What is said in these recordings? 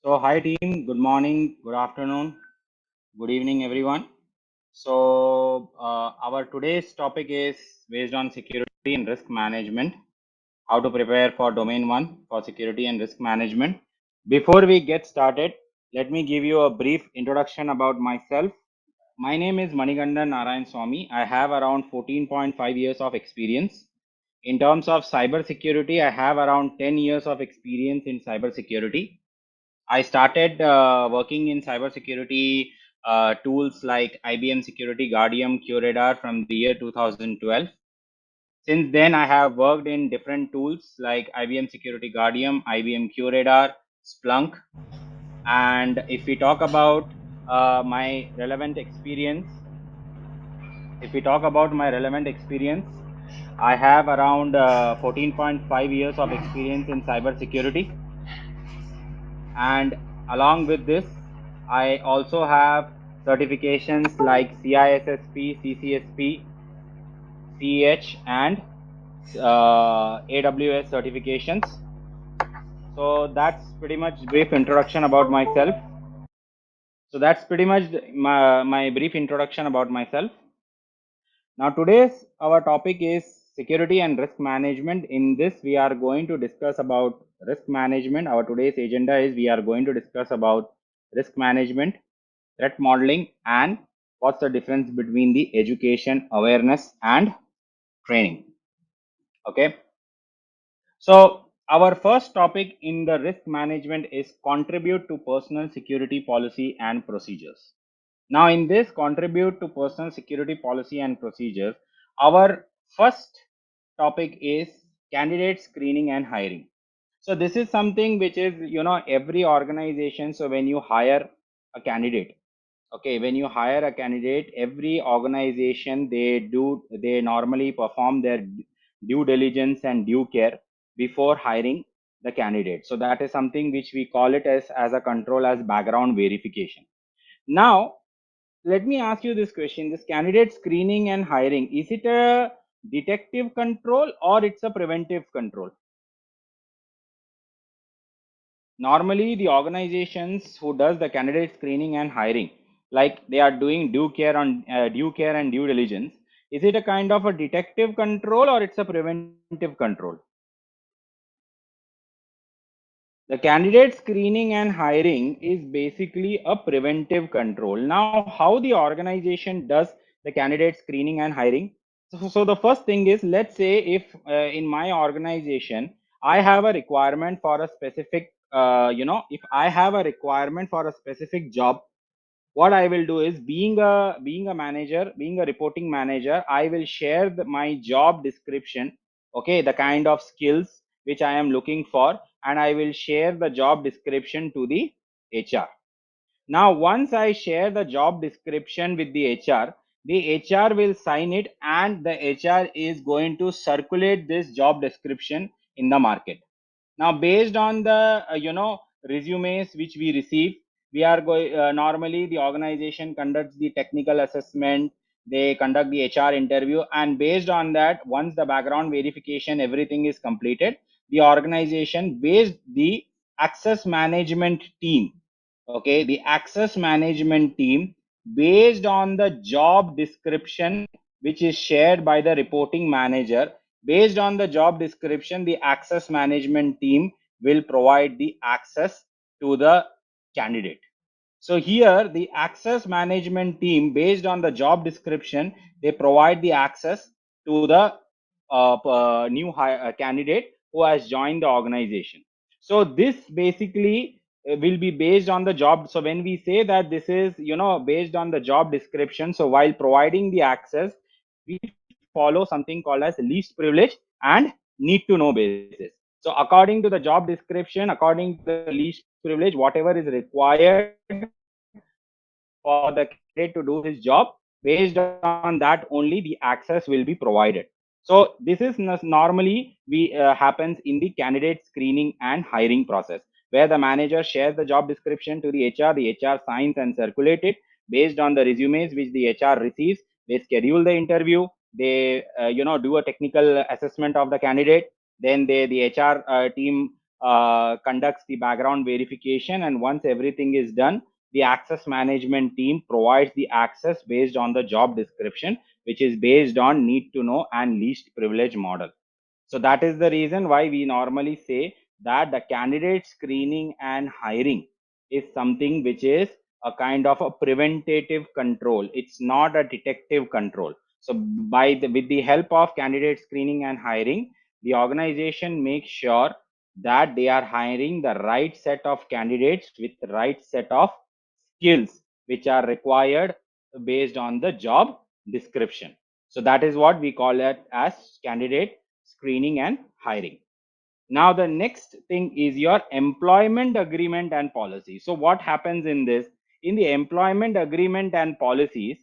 So, hi team, good morning, good afternoon, good evening, everyone. So, our today's topic is based on security and risk management, how to prepare for domain one for security and risk management. Before we get started, let me give you a brief introduction about myself. My name is Manikandan Narayan Swami. I have around 14.5 years of experience. In terms of cyber security, I have around 10 years of experience in cyber security. I started working in cybersecurity tools like IBM Security Guardian, QRadar from the year 2012. Since then, I have worked in different tools like IBM Security Guardian, IBM QRadar, Splunk. And if we talk about my relevant experience, I have around 14.5 years of experience in cybersecurity. And along with this, I also have certifications like CISSP, CCSP, CH, and AWS certifications. So that's pretty much brief introduction about myself. My brief introduction about myself. Now today's our topic is security and risk management. In this we are going to discuss about risk management. Our today's agenda is we are going to discuss about risk management, threat modeling, and what's the difference between the education, awareness, and training. Okay. So our first topic in the risk management is contribute to personal security policy and procedures. Now in this contribute to personal security policy and procedures, our first topic is candidate screening and hiring. So this is something which is, every organization. So when you hire a candidate, okay, when you hire a candidate, every organization, they normally perform their due diligence and due care before hiring the candidate. So that is something which we call it as a control as background verification. Now let me ask you this question: this candidate screening and hiring, is it a detective control or it's a preventive control? Normally the organizations who does the candidate screening and hiring, like they are doing due care and due diligence, is it a kind of a detective control or it's a preventive control? The candidate screening and hiring is basically a preventive control. Now, how the organization does the candidate screening and hiring? So the first thing is, let's say if in my organization, I have a requirement for a specific, if I have a requirement for a specific job, what I will do is, being a manager, being a reporting manager, I will share my job description, okay, the kind of skills which I am looking for, and I will share the job description to the HR. Now, once I share the job description with the HR will sign it, and the HR is going to circulate this job description in the market. Now based on the resumes which we receive, we are going normally the organization conducts the technical assessment, they conduct the HR interview, and based on that, once the background verification everything is completed, the organization, based the access management team, okay, the access management team, based on the job description which is shared by the reporting manager, based on the job description, the access management team will provide the access to the candidate. So here the access management team, based on the job description, they provide the access to the new candidate who has joined the organization. So this basically will be based on the job. So when we say that this is, based on the job description, so while providing the access, we follow something called as least privilege and need to know basis. So according to the job description, according to the least privilege, whatever is required for the candidate to do his job, based on that only the access will be provided. So this is normally we happens in the candidate screening and hiring process, where the manager shares the job description to the HR signs and circulate it. Based on the resumes which the HR receives, they schedule the interview, they do a technical assessment of the candidate, then the HR team conducts the background verification, and once everything is done, the access management team provides the access based on the job description, which is based on need to know and least privilege model. So that is the reason why we normally say that the candidate screening and hiring is something which is a kind of a preventative control. It's not a detective control. So with the help of candidate screening and hiring, the organization makes sure that they are hiring the right set of candidates with the right set of skills which are required based on the job description. So that is what we call it as candidate screening and hiring. Now the next thing is your employment agreement and policy. So what happens in this? In the employment agreement and policies,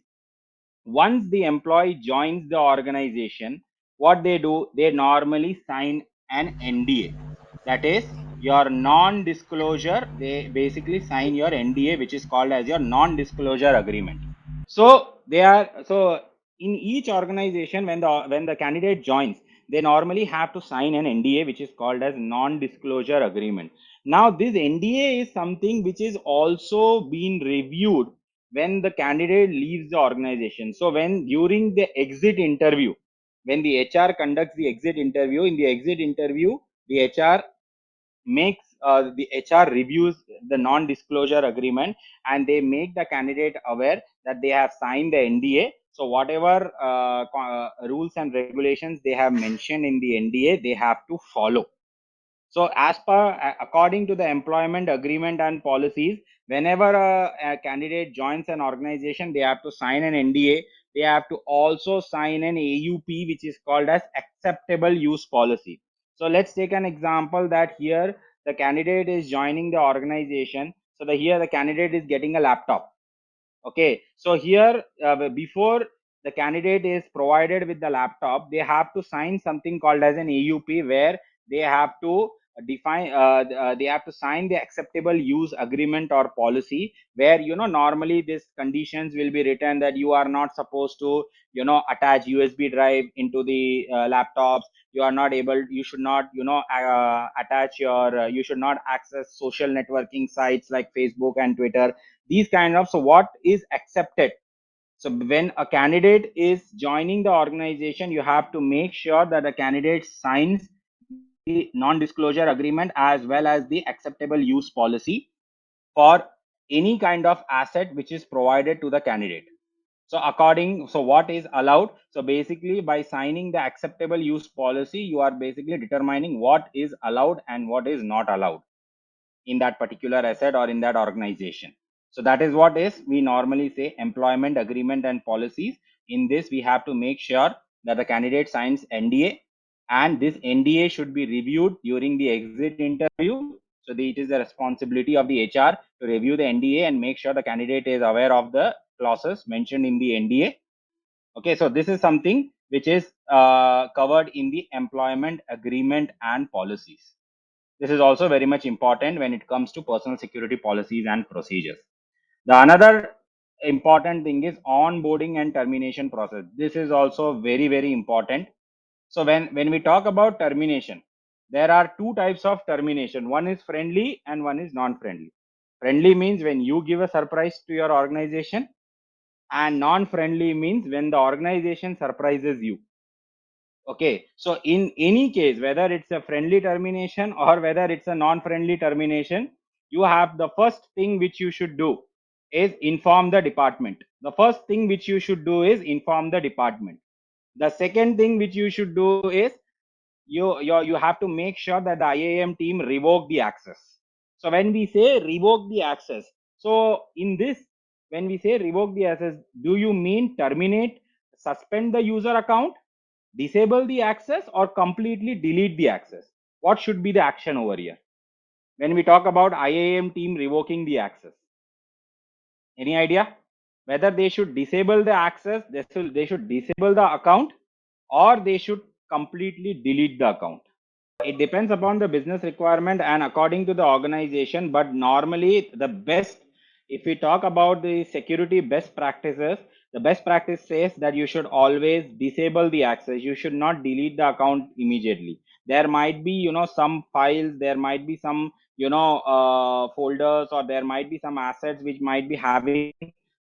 once the employee joins the organization, what they do, they normally sign an NDA. That is your non-disclosure. They basically sign your NDA, which is called as your non-disclosure agreement. So they are so in each organization, when the candidate joins, they normally have to sign an NDA, which is called as non-disclosure agreement. Now this NDA is something which is also being reviewed when the candidate leaves the organization. So when during the exit interview, when the HR conducts the exit interview, in the exit interview, the HR makes the HR reviews the non-disclosure agreement, and they make the candidate aware that they have signed the NDA. So whatever rules and regulations they have mentioned in the NDA, they have to follow. So according to the employment agreement and policies, whenever a candidate joins an organization, they have to sign an NDA. They have to also sign an AUP, which is called as acceptable use policy. So let's take an example that here the candidate is joining the organization. So here the candidate is getting a laptop. Okay, so here before the candidate is provided with the laptop, they have to sign something called as an AUP, where they have to define they have to sign the acceptable use agreement or policy, where normally these conditions will be written that you are not supposed to attach USB drive into the laptops. You are not able, you should not attach your you should not access social networking sites like Facebook and Twitter, these kind of. So what is accepted? So when a candidate is joining the organization, you have to make sure that the candidate signs the non-disclosure agreement as well as the acceptable use policy for any kind of asset which is provided to the candidate. So what is allowed? So basically by signing the acceptable use policy, you are basically determining what is allowed and what is not allowed in that particular asset or in that organization. So that is what is we normally say employment agreement and policies. In this, we have to make sure that the candidate signs NDA, and this NDA should be reviewed during the exit interview. So it is the responsibility of the HR to review the NDA and make sure the candidate is aware of the clauses mentioned in the NDA. Okay, so this is something which is covered in the employment agreement and policies. This is also very much important when it comes to personal security policies and procedures. The another important thing is onboarding and termination process. This is also very, very important. So when we talk about termination, there are two types of termination. One is friendly and one is non-friendly. Friendly means when you give a surprise to your organization, and non-friendly means when the organization surprises you. Okay, so in any case, whether it's a friendly termination or whether it's a non-friendly termination, you have the first thing which you should do is inform the department. The first thing which you should do is inform the department. The second thing which you should do is you have to make sure that the IAM team revoke the access. So when we say revoke the access, so in this, when we say revoke the access, do you mean terminate, suspend the user account, disable the access, or completely delete the access? What should be the action over here when we talk about IAM team revoking the access? Any idea? Whether they should disable the access, they should disable the account, or they should completely delete the account? It depends upon the business requirement and according to the organization, but normally the best, if we talk about the security best practices, the best practice says that you should always disable the access. You should not delete the account immediately. there might be, some files, there might be some, folders, or there might be some assets which might be having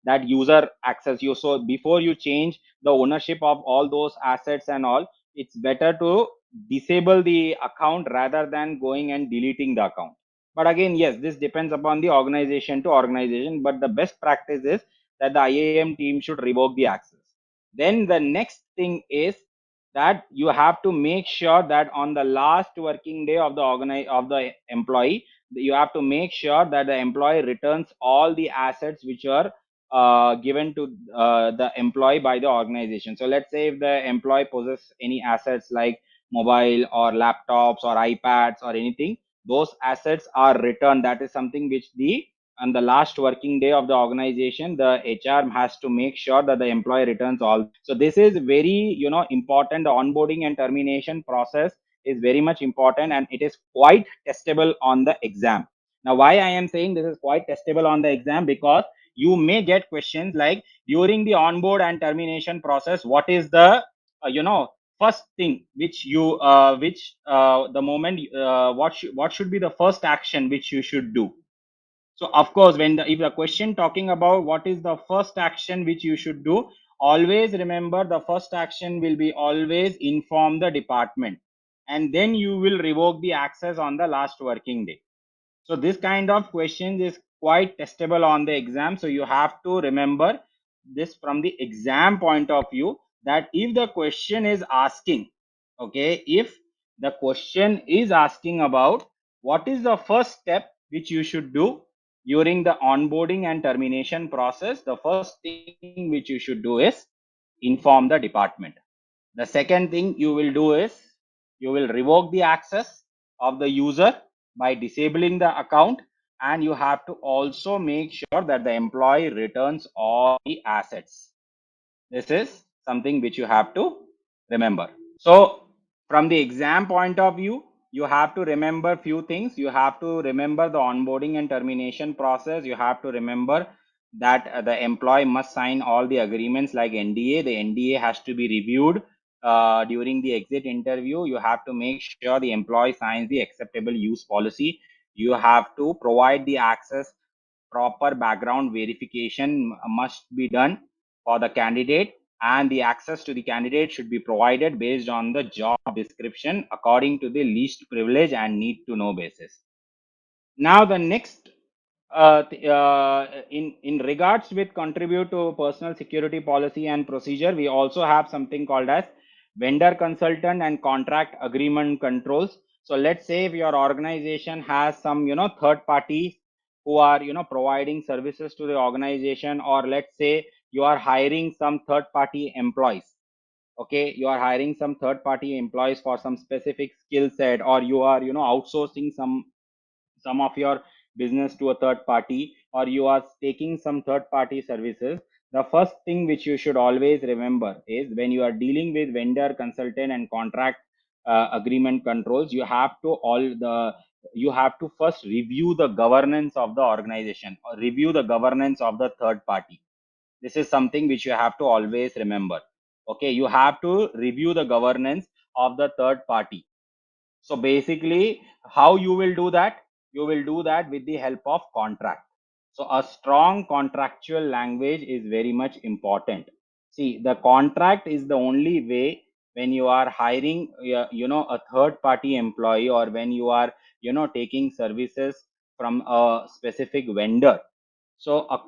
that user access you. So before you change the ownership of all those assets and all, it's better to disable the account rather than going and deleting the account. But again, yes, this depends upon the organization to organization, but the best practice is that the IAM team should revoke the access. Then the next thing is that you have to make sure that on the last working day of the employee, you have to make sure that the employee returns all the assets which are given to the employee by the organization. So let's say if the employee possesses any assets like mobile or laptops or iPads or anything, those assets are returned. That is something which the on the last working day of the organization, the HR has to make sure that the employee returns all. So this is very, important. The onboarding and termination process is very much important, and it is quite testable on the exam. Now why I am saying this is quite testable on the exam, because you may get questions like, during the onboard and termination process, what is the first thing which you the moment what should be the first action which you should do. So of course, if the question talking about what is the first action which you should do, always remember the first action will be always inform the department, and then you will revoke the access on the last working day. So this kind of questions is quite testable on the exam. So you have to remember this from the exam point of view, that if the question is asking, okay, if the question is asking about what is the first step which you should do during the onboarding and termination process, the first thing which you should do is inform the department. The second thing you will do is you will revoke the access of the user by disabling the account, and you have to also make sure that the employee returns all the assets. This is something which you have to remember. So from the exam point of view, you have to remember few things. You have to remember the onboarding and termination process. You have to remember that the employee must sign all the agreements like NDA. The NDA has to be reviewed during the exit interview. You have to make sure the employee signs the acceptable use policy. You have to provide the access. Proper background verification must be done for the candidate, and the access to the candidate should be provided based on the job description according to the least privilege and need to know basis. Now the next in regards with contribute to personal security policy and procedure, we also have something called as vendor consultant and contract agreement controls. So let's say if your organization has some third parties who are providing services to the organization, or let's say you are hiring some third party employees. Okay, you are hiring some third party employees for some specific skill set, or you are outsourcing some of your business to a third party, or you are taking some third party services. The first thing which you should always remember is, when you are dealing with vendor consultant and contract agreement controls, you have to first review the governance of the organization, or review the governance of the third party. This is something which you have to always remember. Okay, you have to review the governance of the third party. So basically, how you will do that? You will do that with the help of contract. So a strong contractual language is very much important. See, the contract is the only way when you are hiring, a third party employee, or when you are, taking services from a specific vendor. So a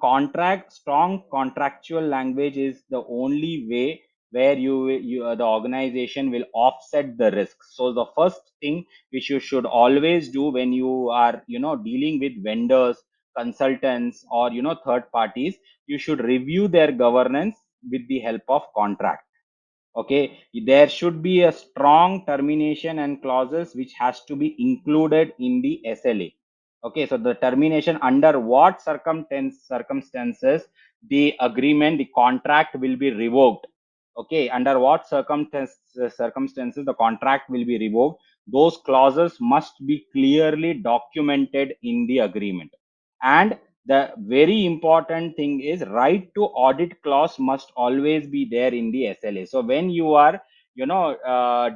strong contractual language is the only way where the organization will offset the risk. So the first thing which you should always do when you are, dealing with vendors, consultants, or, third parties, you should review their governance with the help of contract. Okay, there should be a strong termination and clauses which has to be included in the SLA. Okay, so the termination, under what circumstances the agreement, the contract will be revoked. Okay, under what circumstances the contract will be revoked, those clauses must be clearly documented in the agreement. And the very important thing is, right to audit clause must always be there in the SLA. So when you are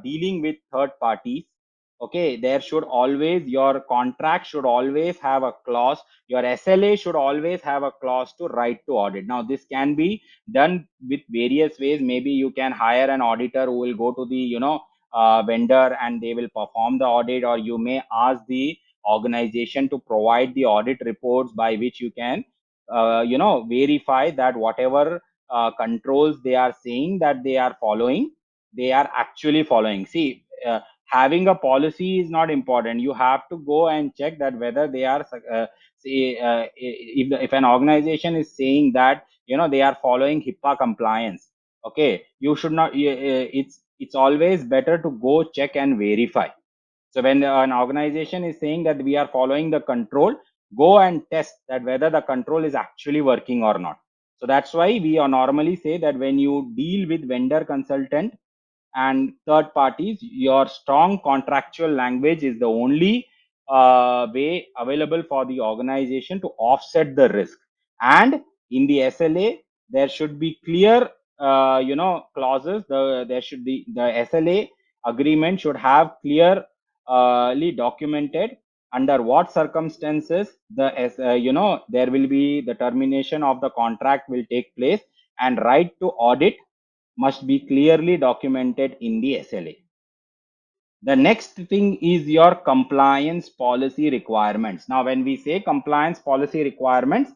dealing with third parties, Okay, there should always, your contract should always have a clause, your SLA should always have a clause to right to audit. Now this can be done with various ways. Maybe you can hire an auditor who will go to the vendor and they will perform the audit, or you may ask the organization to provide the audit reports by which you can verify that whatever controls they are saying that they are following, they are actually following. See, having a policy is not important. You have to go and check that whether they are say if an organization is saying that they are following HIPAA compliance. Okay, you should not. It's always better to go check and verify. So when an organization is saying that we are following the control, go and test that whether the control is actually working or not. So that's why we are normally say that when you deal with vendor consultant and third parties, your strong contractual language is the only way available for the organization to offset the risk. And in the SLA, there should be clear, clauses. There should be the SLA agreement should have clearly documented under what circumstances there will be the termination of the contract will take place, and right to audit must be clearly documented in the SLA. The next thing is your compliance policy requirements. Now, when we say compliance policy requirements,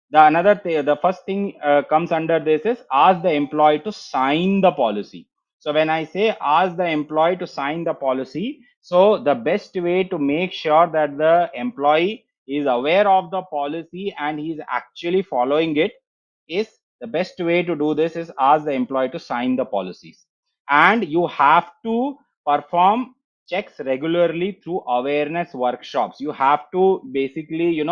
the first thing comes under this is ask the employee to sign the policy. So when I say ask the employee to sign the policy, so the best way to make sure that the employee is aware of the policy and he is actually following it is, the best way to do this is ask the employee to sign the policies. And you have to perform checks regularly through awareness workshops. You have to basically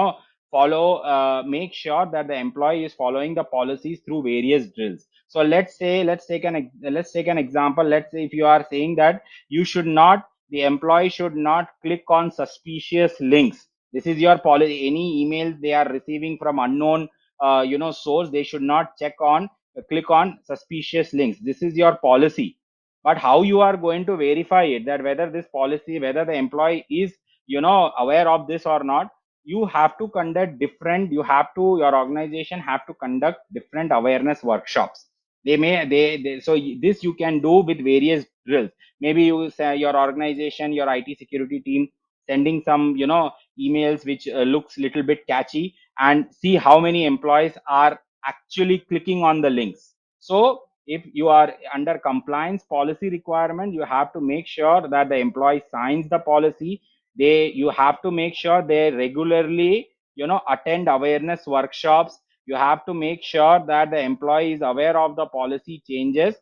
follow make sure that the employee is following the policies through various drills. So let's take an example. Let's say if you are saying that you should not the employee should not click on suspicious links. This is your policy. Any emails they are receiving from unknown source, they should not click on suspicious links. This is your policy. But how you are going to verify it, that whether this policy, whether the employee is aware of this or not? You have to conduct different, your organization have to conduct different awareness workshops. So this you can do with various drills. Maybe you say your organization, your IT security team sending some emails which looks little bit catchy, and see how many employees are actually clicking on the links. So if you are under compliance policy requirement, you have to make sure that the employee signs the policy. You have to make sure they regularly attend awareness workshops. You have to make sure that the employee is aware of the policy changes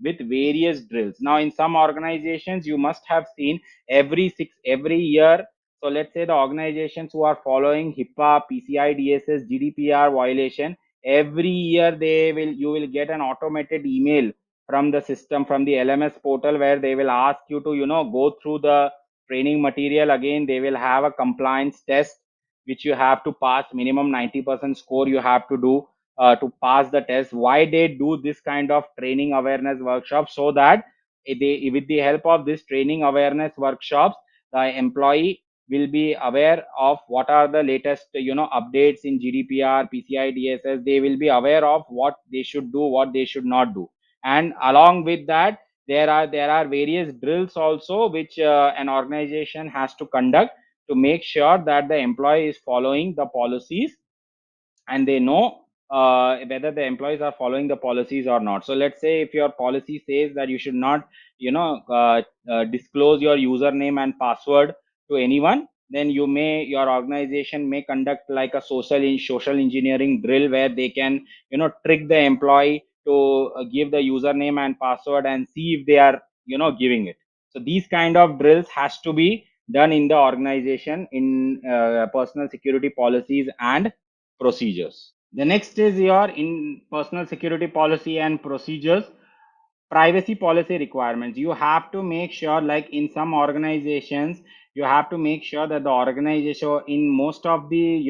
with various drills. Now in some organizations you must have seen every year. So let's say the organizations who are following HIPAA, PCI DSS, GDPR violation, every year you will get an automated email from the system, from the LMS portal, where they will ask you to go through the training material again. They will have a compliance test which you have to pass. Minimum 90% score you have to do to pass the test. Why they do this kind of training awareness workshop? So that with the help of this training awareness workshops, the employee will be aware of what are the latest updates in GDPR, PCI DSS. They will be aware of what they should do, what they should not do. And along with that, there are various drills also which an organization has to conduct to make sure that the employee is following the policies, and they know whether the employees are following the policies or not. So let's say if your policy says that you should not disclose your username and password to anyone, then your organization may conduct like a social engineering drill, where they can trick the employee to give the username and password and see if they are giving it. So these kind of drills has to be done in the organization in personal security policies and procedures. The next is your in personal security policy and procedures, privacy policy requirements. You have to make sure, like in some organizations, you have to make sure that the organization, in most of the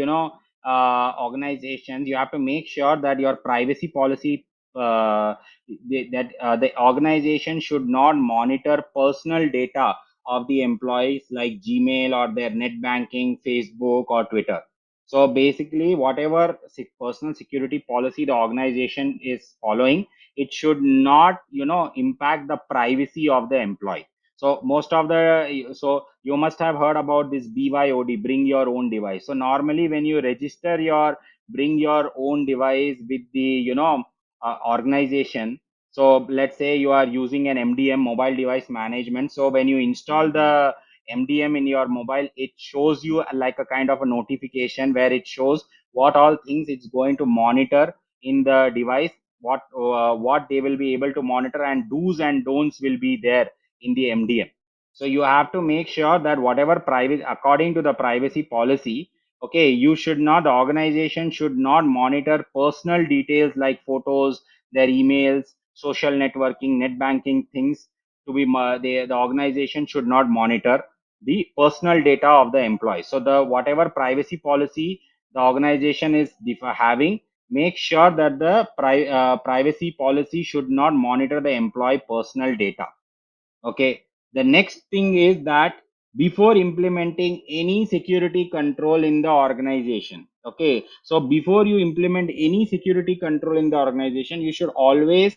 organizations, you have to make sure that your privacy policy, that the organization should not monitor personal data of the employees like Gmail or their net banking, Facebook or Twitter. So basically, whatever personal security policy the organization is following, it should not, impact the privacy of the employee. So most of the, so you must have heard about this BYOD, bring your own device. So normally when you register your bring your own device with the, organization. So let's say you are using an MDM, mobile device management. So when you install the MDM in your mobile, it shows you like a kind of a notification where it shows what all things it's going to monitor in the device, what they will be able to monitor, and do's and don'ts will be there in the MDM. So you have to make sure that whatever private, according to the privacy policy, okay, you should not, the organization should not monitor personal details like photos, their emails, social networking, net banking things to be, the organization should not monitor the personal data of the employee. So the whatever privacy policy the organization is having, make sure that the privacy policy should not monitor the employee personal data. Okay. The next thing is that before implementing any security control in the organization, okay, so before you implement any security control in the organization, you should always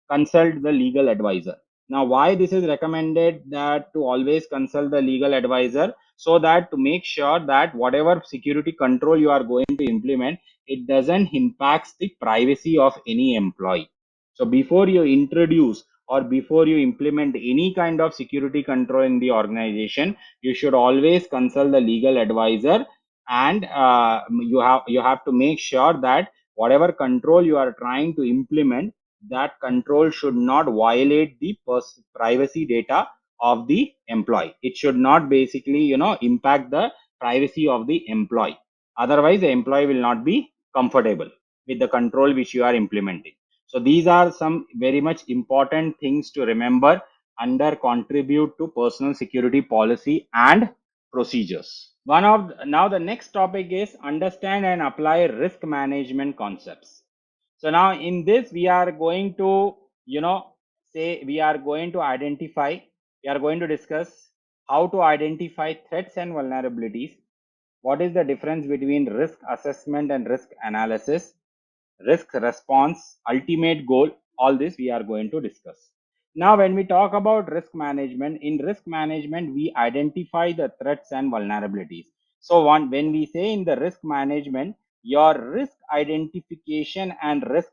consult the legal advisor. Now, why this is recommended that to always consult the legal advisor, so that to make sure that whatever security control you are going to implement, it doesn't impacts the privacy of any employee. So before you introduce or before you implement any kind of security control in the organization, you should always consult the legal advisor, and you have to make sure that whatever control you are trying to implement, that control should not violate the privacy data of the employee. It should not basically, impact the privacy of the employee. Otherwise, the employee will not be comfortable with the control which you are implementing. So these are some very much important things to remember under contribute to personal security policy and procedures. Now the next topic is understand and apply risk management concepts. So now in this, we are going to, say we are going to identify, we are going to discuss how to identify threats and vulnerabilities. What is the difference between risk assessment and risk analysis, risk response, ultimate goal? All this we are going to discuss. Now, when we talk about risk management, in risk management, we identify the threats and vulnerabilities. So when we say in the risk management, your risk identification and risk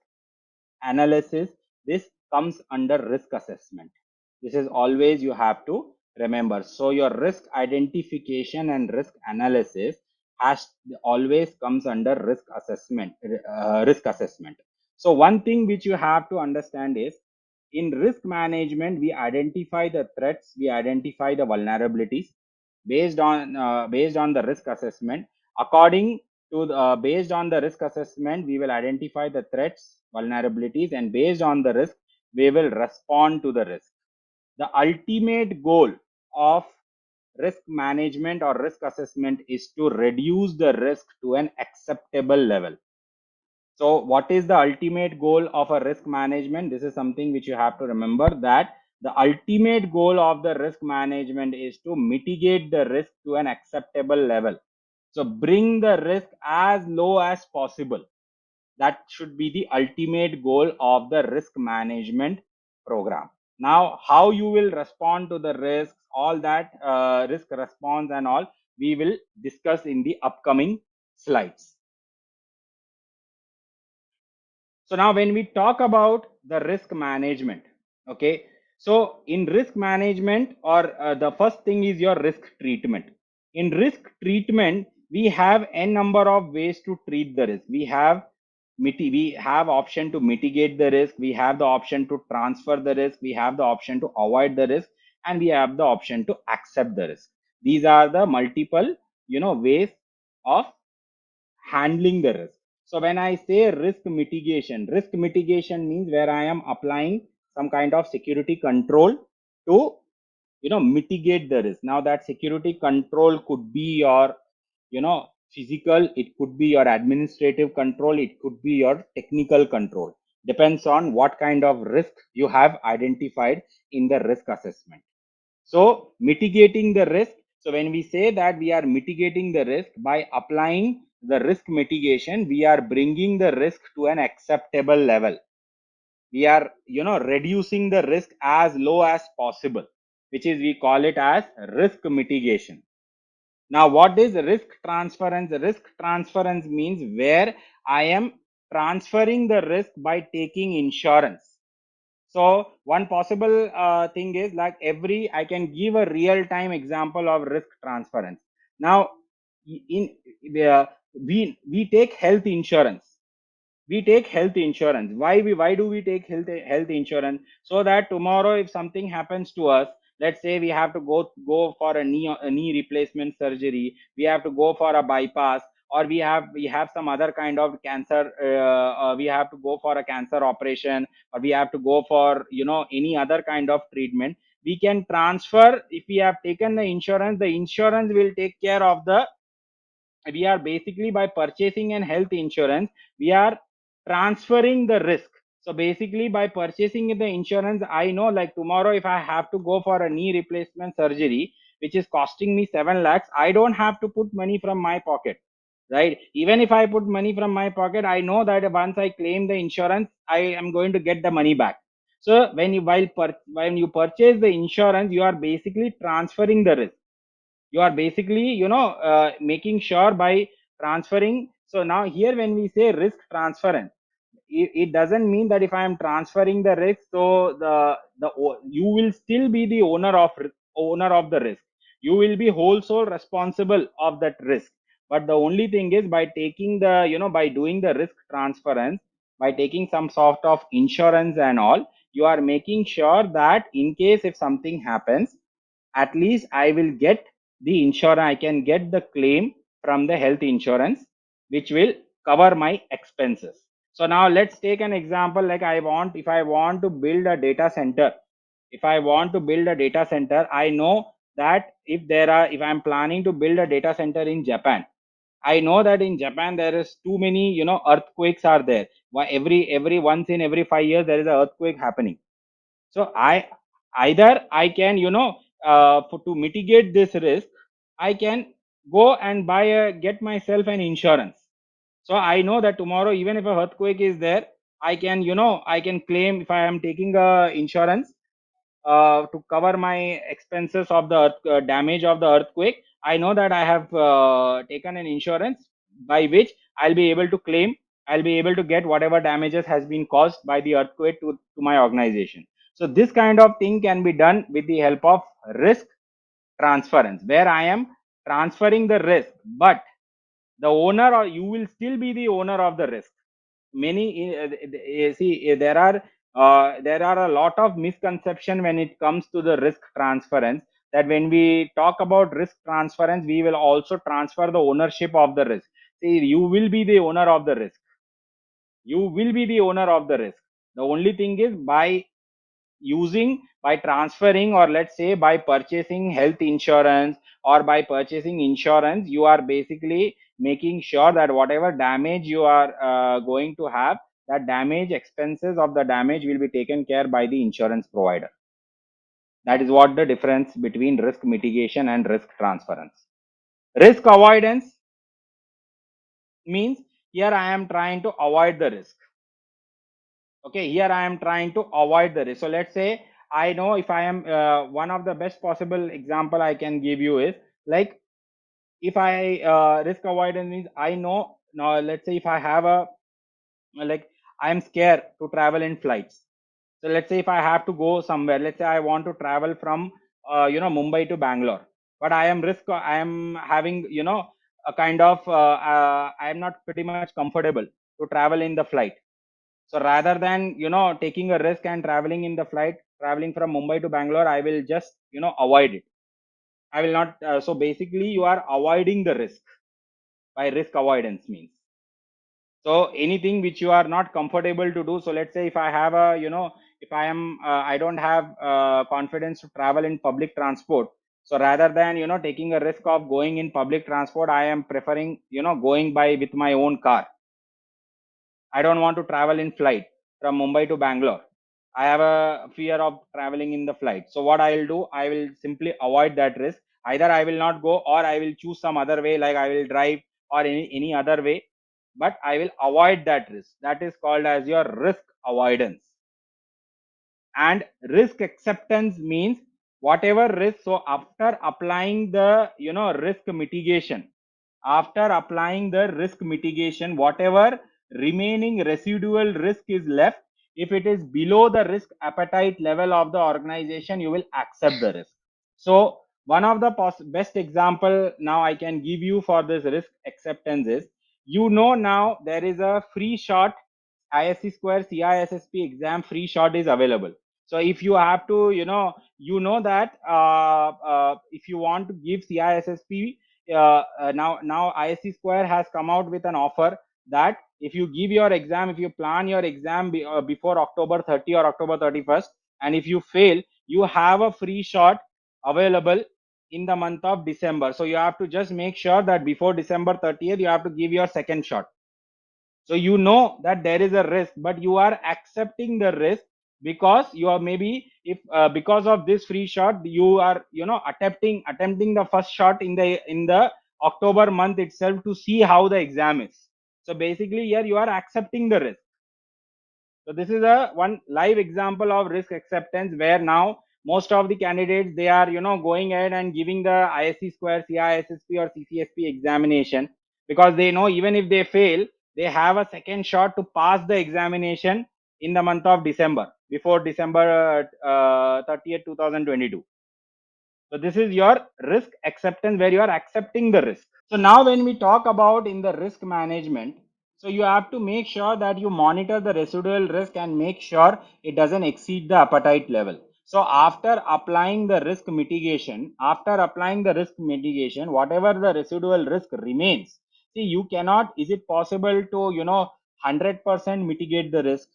analysis, this comes under risk assessment. This is always you have to remember. So your risk identification and risk analysis has always comes under risk assessment. So one thing which you have to understand is, in risk management, we identify the threats, we identify the vulnerabilities based on the risk assessment. According to based on the risk assessment, we will identify the threats, vulnerabilities, and based on the risk, we will respond to the risk. The ultimate goal of risk management or risk assessment is to reduce the risk to an acceptable level. So what is the ultimate goal of a risk management? This is something which you have to remember, that the ultimate goal of the risk management is to mitigate the risk to an acceptable level. So bring the risk as low as possible. That should be the ultimate goal of the risk management program. Now, how you will respond to the risks, all that risk response and all, we will discuss in the upcoming slides. So now when we talk about the risk management, okay, so in risk management, or the first thing is your risk treatment. In risk treatment, we have n number of ways to treat the risk. We have option to mitigate the risk, we have the option to transfer the risk, we have the option to avoid the risk, and we have the option to accept the risk. These are the multiple, ways of handling the risk. So when I say risk mitigation means where I am applying some kind of security control to, mitigate the risk. Now that security control could be your, physical, it could be your administrative control, it could be your technical control. Depends on what kind of risk you have identified in the risk assessment. So mitigating the risk. So when we say that we are mitigating the risk by applying the risk mitigation, we are bringing the risk to an acceptable level. We are, reducing the risk as low as possible, which is we call it as risk mitigation. Now, what is risk transference? Risk transference means where I am transferring the risk by taking insurance. So one possible thing is like I can give a real time example of risk transference. Now, in uh, we take health insurance. We take health insurance. Why do we take health insurance? So that tomorrow if something happens to us, let's say we have to go for a knee replacement surgery, we have to go for a bypass, or we have some other kind of cancer, we have to go for a cancer operation, or we have to go for any other kind of treatment. We can transfer. If we have taken the insurance will take care of the. We are basically, by purchasing an health insurance, we are transferring the risk. So basically by purchasing the insurance, I know like tomorrow if I have to go for a knee replacement surgery which is costing me 7 lakhs, I don't have to put money from my pocket, right? Even if I put money from my pocket, I know that once I claim the insurance, I am going to get the money back. So when you purchase the insurance, you are basically transferring the risk. You are basically making sure by transferring. So now here when we say risk transference, it doesn't mean that if I am transferring the risk, so you will still be the owner of the risk. You will be whole soul responsible of that risk. But the only thing is, by taking the by doing the risk transference, by taking some sort of insurance and all, you are making sure that in case if something happens, at least I will get the insurance. I can get the claim from the health insurance, which will cover my expenses. So now let's take an example. Like if I want to build a data center, I know that if I'm planning to build a data center in Japan, I know that in Japan there is too many, earthquakes are there. Every once in every 5 years there is an earthquake happening. So I can, to mitigate this risk, I can go and get myself an insurance. So I know that tomorrow, even if a earthquake is there, I can claim if I am taking a insurance to cover my expenses of the damage of the earthquake. I know that I have taken an insurance by which I'll be able to claim. I'll be able to get whatever damages has been caused by the earthquake to my organization. So this kind of thing can be done with the help of risk transference, where I am transferring the risk, but the owner, or you will still be the owner of the risk. Many see there are a lot of misconception when it comes to the risk transference, that when we talk about risk transference, we will also transfer the ownership of the risk. See, you will be the owner of the risk. You will be the owner of the risk. The only thing is, by transferring, or let's say by purchasing health insurance, or by purchasing insurance, you are basically making sure that whatever damage you are going to have, that damage expenses of the damage will be taken care by the insurance provider. That is what the difference between risk mitigation and risk transference. Risk avoidance means, here I am trying to avoid the risk. Okay, here I am trying to avoid the risk. So let's say, I know if I am one of the best possible example I can give you is, like, if I risk avoidance means, I know now, let's say if I have a, like, I am scared to travel in flights. So let's say if I have to go somewhere, let's say I want to travel from Mumbai to Bangalore, but I am having a kind of I am not pretty much comfortable to travel in the flight. So rather than taking a risk and traveling in the flight, traveling from Mumbai to Bangalore, I will just avoid it. I will not. So basically, you are avoiding the risk by risk avoidance means. So anything which you are not comfortable to do. So let's say if I have a if I am I don't have confidence to travel in public transport. So rather than taking a risk of going in public transport, I am preferring going by with my own car. I don't want to travel in flight from Mumbai to Bangalore. I have a fear of traveling in the flight. So what I will do, I will simply avoid that risk. Either I will not go, or I will choose some other way, like I will drive or any other way, but I will avoid that risk. That is called as your risk avoidance. And risk acceptance means whatever risk. So after applying the risk mitigation, whatever remaining residual risk is left, if it is below the risk appetite level of the organization, you will accept the risk. So one of the best example now I can give you for this risk acceptance is, now there is a free shot ISC square CISSP exam free shot is available. So if you have to, that if you want to give CISSP, now ISC square has come out with an offer that if you give your exam, if you plan your exam before October 30 or October 31st, and if you fail, you have a free shot available in the month of December. So you have to just make sure that before December 30th, you have to give your second shot. So you know that there is a risk, but you are accepting the risk because you are, maybe if because of this free shot, you are attempting the first shot in the October month itself to see how the exam is. So basically here you are accepting the risk. So this is a one live example of risk acceptance, where now most of the candidates, they are going ahead and giving the ISC square, CISSP or CCSP examination, because they know even if they fail, they have a second shot to pass the examination in the month of December, before December 30th 2022. So this is your risk acceptance, where you are accepting the risk. So now when we talk about in the risk management, so you have to make sure that you monitor the residual risk and make sure it doesn't exceed the appetite level. So after applying the risk mitigation, whatever the residual risk remains, see, you cannot, is it possible to, 100% mitigate the risk?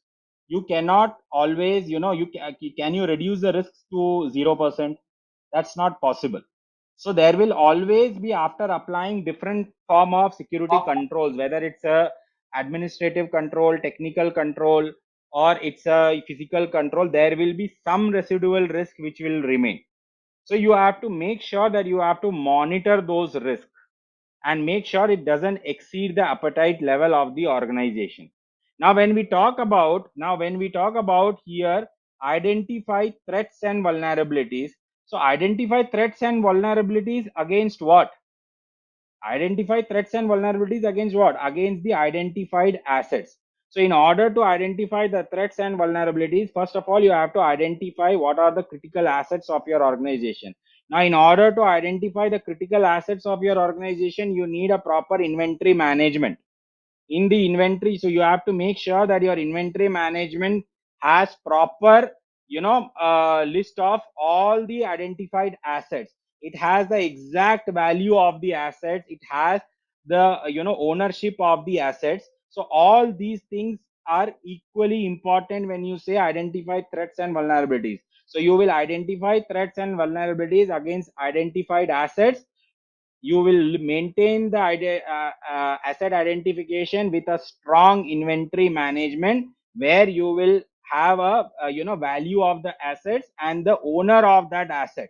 You cannot always, can you reduce the risks to 0%? That's not possible. So there will always be, after applying different form of security controls, whether it's a administrative control, technical control, or it's a physical control, there will be some residual risk which will remain. So you have to make sure that you have to monitor those risks and make sure it doesn't exceed the appetite level of the organization. Now when we talk about here, identify threats and vulnerabilities. So identify threats and vulnerabilities against what? Identify threats and vulnerabilities against what? Against the identified assets. So in order to identify the threats and vulnerabilities, first of all, you have to identify what are the critical assets of your organization. Now, in order to identify the critical assets of your organization, you need a proper inventory management. In the inventory, so you have to make sure that your inventory management has proper list of all the identified assets. It has the exact value of the assets, it has the ownership of the assets. So all these things are equally important when you say identify threats and vulnerabilities. So you will identify threats and vulnerabilities against identified assets. You will maintain the asset identification with a strong inventory management, where you will have a value of the assets and the owner of that asset.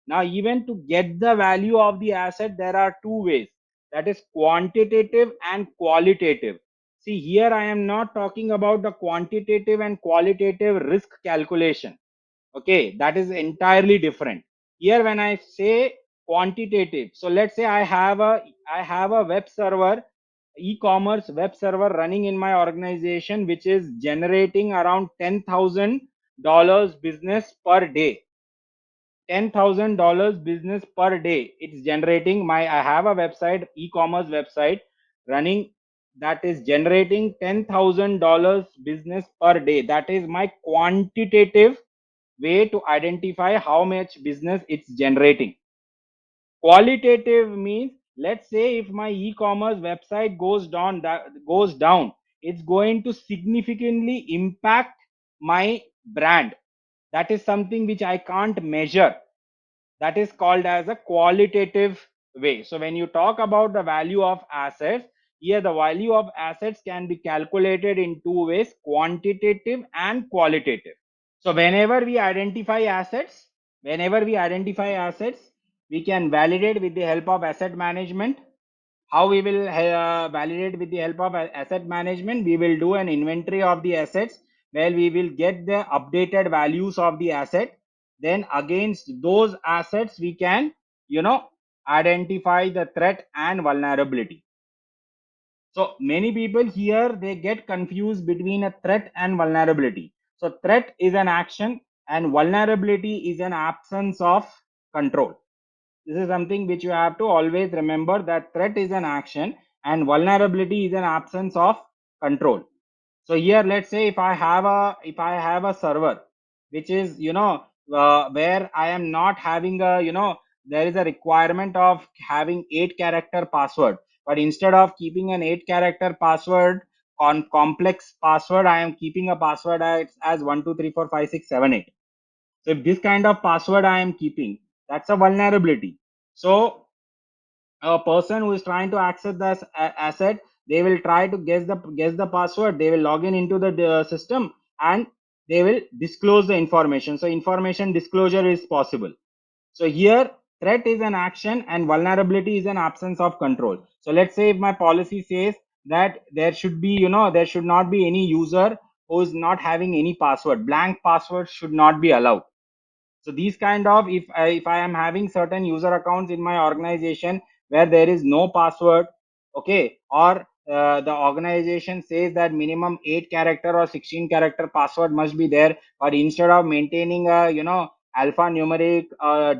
Now, even to get the value of the asset, there are two ways, that is quantitative and qualitative. See, here I am not talking about the quantitative and qualitative risk calculation. Okay, that is entirely different. Here when I say quantitative, so let's say I have a web server, e-commerce web server running in my organization, which is generating around $10,000 business per day. $10,000 business per day it's generating. I have a website, e-commerce website running, that is generating $10,000 business per day. That is my quantitative way to identify how much business it's generating. Qualitative means, let's say if my e-commerce website goes down, it's going to significantly impact my brand. That is something which I can't measure. That is called as a qualitative way. So when you talk about the value of assets, here the value of assets can be calculated in two ways, quantitative and qualitative. So whenever we identify assets, we can validate with the help of asset management. How we will validate with the help of asset management? We will do an inventory of the assets where we will get the updated values of the asset. Then against those assets, we can, identify the threat and vulnerability. So many people here, they get confused between a threat and vulnerability. So threat is an action and vulnerability is an absence of control. This is something which you have to always remember, that threat is an action and vulnerability is an absence of control. So here, let's say if I have a server which is, where I am not having a, there is a requirement of having 8-character password, but instead of keeping an 8-character password on complex password, I am keeping a password as 1234567 8. So if this kind of password I am keeping, that's a vulnerability. So a person who is trying to access this asset, they will try to guess the password. They will log in into the system and they will disclose the information. So information disclosure is possible. So here, threat is an action and vulnerability is an absence of control. So let's say if my policy says that there should be, there should not be any user who is not having any password. Blank password should not be allowed. So these kind of, if I am having certain user accounts in my organization where there is no password, okay, or the organization says that minimum 8-character or 16-character password must be there, but instead of maintaining a, alphanumeric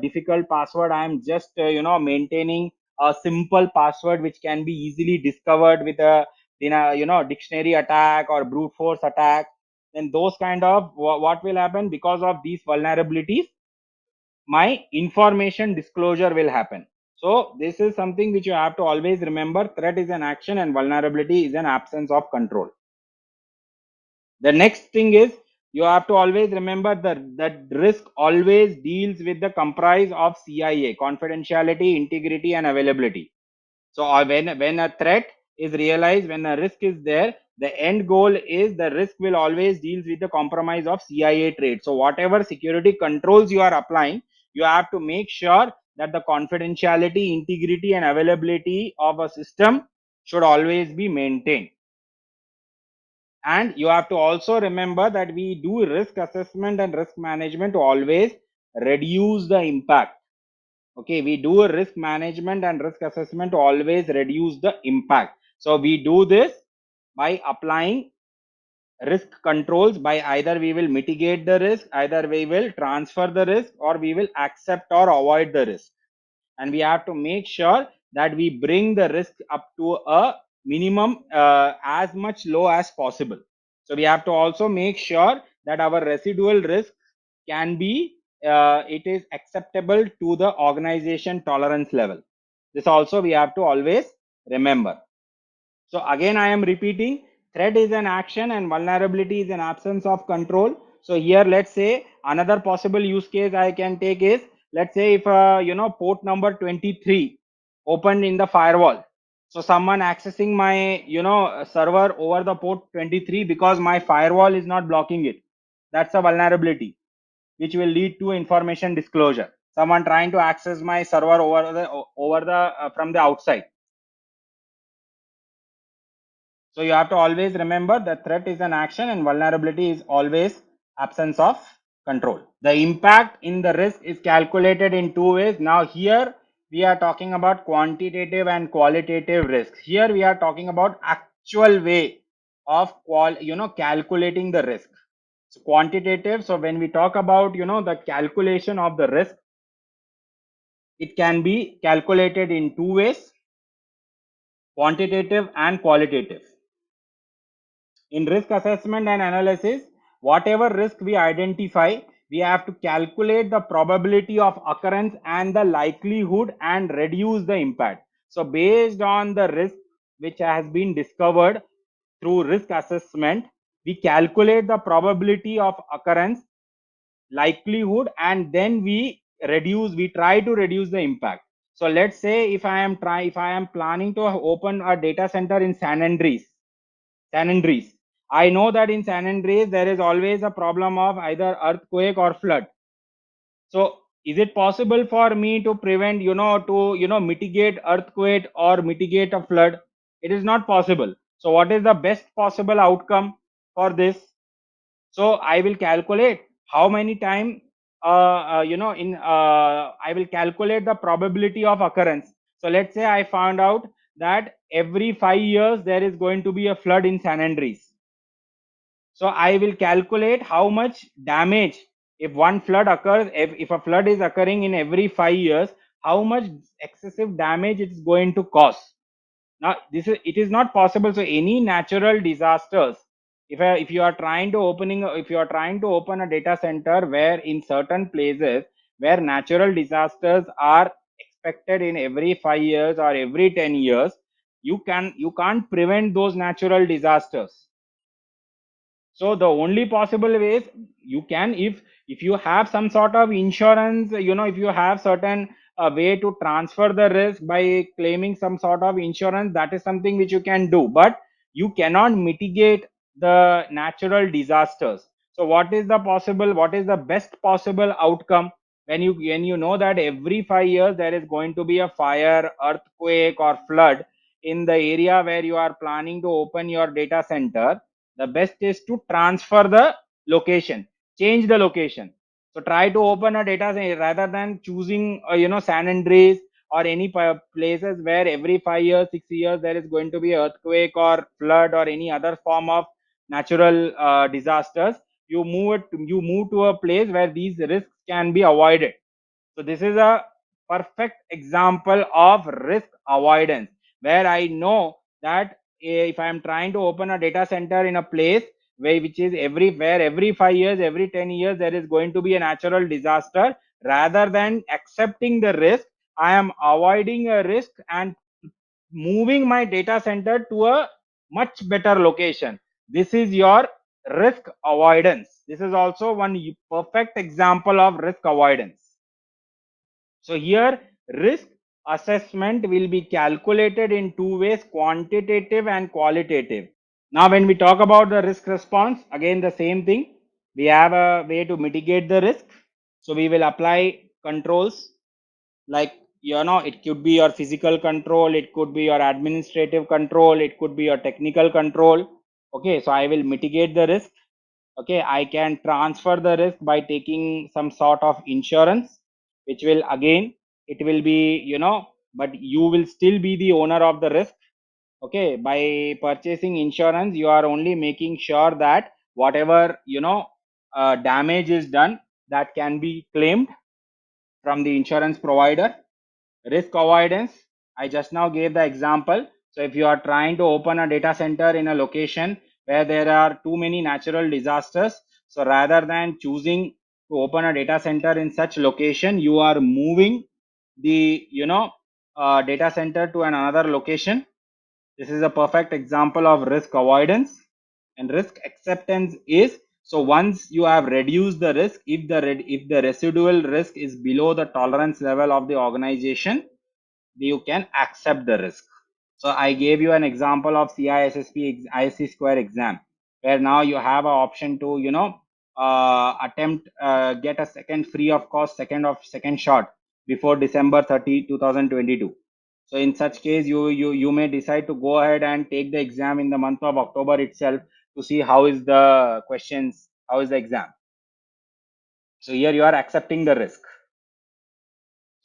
difficult password, I am just maintaining a simple password which can be easily discovered with a, dictionary attack or brute force attack. Then those kind of, what will happen? Because of these vulnerabilities, my information disclosure will happen. So this is something which you have to always remember. Threat is an action and vulnerability is an absence of control. The next thing is, you have to always remember that risk always deals with the comprise of CIA: confidentiality, integrity, and availability. So when a threat is realized, when a risk is there, the end goal is the risk will always deals with the compromise of CIA trade. So whatever security controls you are applying, you have to make sure that the confidentiality, integrity, and availability of a system should always be maintained. And you have to also remember that we do risk assessment and risk management to always reduce the impact. Okay, we do a risk management and risk assessment to always reduce the impact. So we do this by applying risk controls. By either we will mitigate the risk, either we will transfer the risk, or we will accept or avoid the risk. And we have to make sure that we bring the risk up to a minimum, as much low as possible. So we have to also make sure that our residual risk can be, it is acceptable to the organization tolerance level. This also we have to always remember. So again, I am repeating, threat is an action and vulnerability is an absence of control. So here, let's say another possible use case I can take is, let's say if, port number 23 opened in the firewall. So someone accessing my, server over the port 23 because my firewall is not blocking it. That's a vulnerability which will lead to information disclosure. Someone trying to access my server over the from the outside. So you have to always remember that threat is an action and vulnerability is always absence of control. The impact in the risk is calculated in two ways. Now here we are talking about quantitative and qualitative risks. Here we are talking about actual way of calculating the risk. So quantitative. So when we talk about, the calculation of the risk, it can be calculated in two ways: quantitative and qualitative. In risk assessment and analysis, whatever risk we identify, we have to calculate the probability of occurrence and the likelihood and reduce the impact. So based on the risk which has been discovered through risk assessment, we calculate the probability of occurrence, likelihood, and then we try to reduce the impact. So let's say if I am planning to open a data center in San Andreas, I know that in San Andreas there is always a problem of either earthquake or flood. So is it possible for me to prevent, mitigate earthquake or mitigate a flood? It is not possible. So what is the best possible outcome for this? So I will calculate how many time, I will calculate the probability of occurrence. So let's say I found out that every 5 years there is going to be a flood in San Andreas. So I will calculate how much damage, if one flood occurs, if a flood is occurring in every 5 years, how much excessive damage it is going to cause. Now it is not possible. So any natural disasters, if you are trying to open a data center where in certain places where natural disasters are expected in every 5 years or every 10 years, you can't prevent those natural disasters. So the only possible ways you can, if you have some sort of insurance, if you have certain way to transfer the risk by claiming some sort of insurance, that is something which you can do, but you cannot mitigate the natural disasters. So what is the best possible outcome when you know that every 5 years there is going to be a fire, earthquake or flood in the area where you are planning to open your data center? The best is to transfer the location, change the location. So try to open a data center rather than choosing San Andreas or any places where every 5 years 6 years there is going to be earthquake or flood or any other form of natural disasters. You move to a place where these risks can be avoided. So this is a perfect example of risk avoidance, where I know that if I am trying to open a data center in a place which is every 5 years, every 10 years there is going to be a natural disaster, rather than accepting the risk, I am avoiding a risk and moving my data center to a much better location. This is your risk avoidance. This is also one perfect example of risk avoidance. So here risk assessment will be calculated in two ways, quantitative and qualitative. Now when we talk about the risk response, again the same thing. We have a way to mitigate the risk. So we will apply controls, like it could be your physical control, it could be your administrative control, it could be your technical control. Okay, so I will mitigate the risk. Okay, I can transfer the risk by taking some sort of insurance, which will again, it will be, but you will still be the owner of the risk. Okay, by purchasing insurance you are only making sure that whatever damage is done, that can be claimed from the insurance provider. Risk avoidance, I just now gave the example. So if you are trying to open a data center in a location where there are too many natural disasters, so rather than choosing to open a data center in such location, you are moving the data center to another location. This is a perfect example of risk avoidance. And risk acceptance is, so once you have reduced the risk, if the residual risk is below the tolerance level of the organization, you can accept the risk. So I gave you an example of CISSP ISC square exam, where now you have an option to attempt get a second free of cost, second shot before December 30 2022. So in such case, you may decide to go ahead and take the exam in the month of October itself, to see how is the questions, how is the exam. So here you are accepting the risk.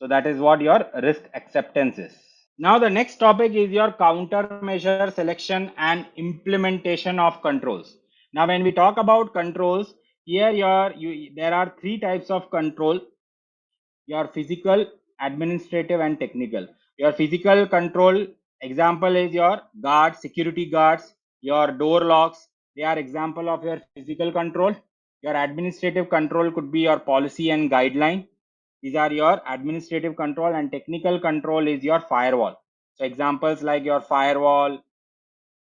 So that is what your risk acceptance is. Now the next topic is your countermeasure selection and implementation of controls. Now when we talk about controls, here there are three types of control: your physical, administrative and technical. Your physical control example is your guards, security guards, your door locks. They are example of your physical control. Your administrative control could be your policy and guideline. These are your administrative control. And technical control is your firewall. So examples like your firewall